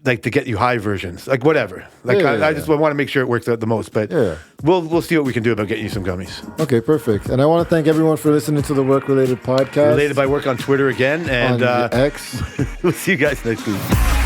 to get you high versions, like whatever. Like Yeah, I just want to make sure it works out the most. But Yeah. we'll see what we can do about getting you some gummies. Okay, perfect. And I want to thank everyone for listening to the Work Related Podcast. Related by Work on Twitter again, and on X. we'll see you guys next week.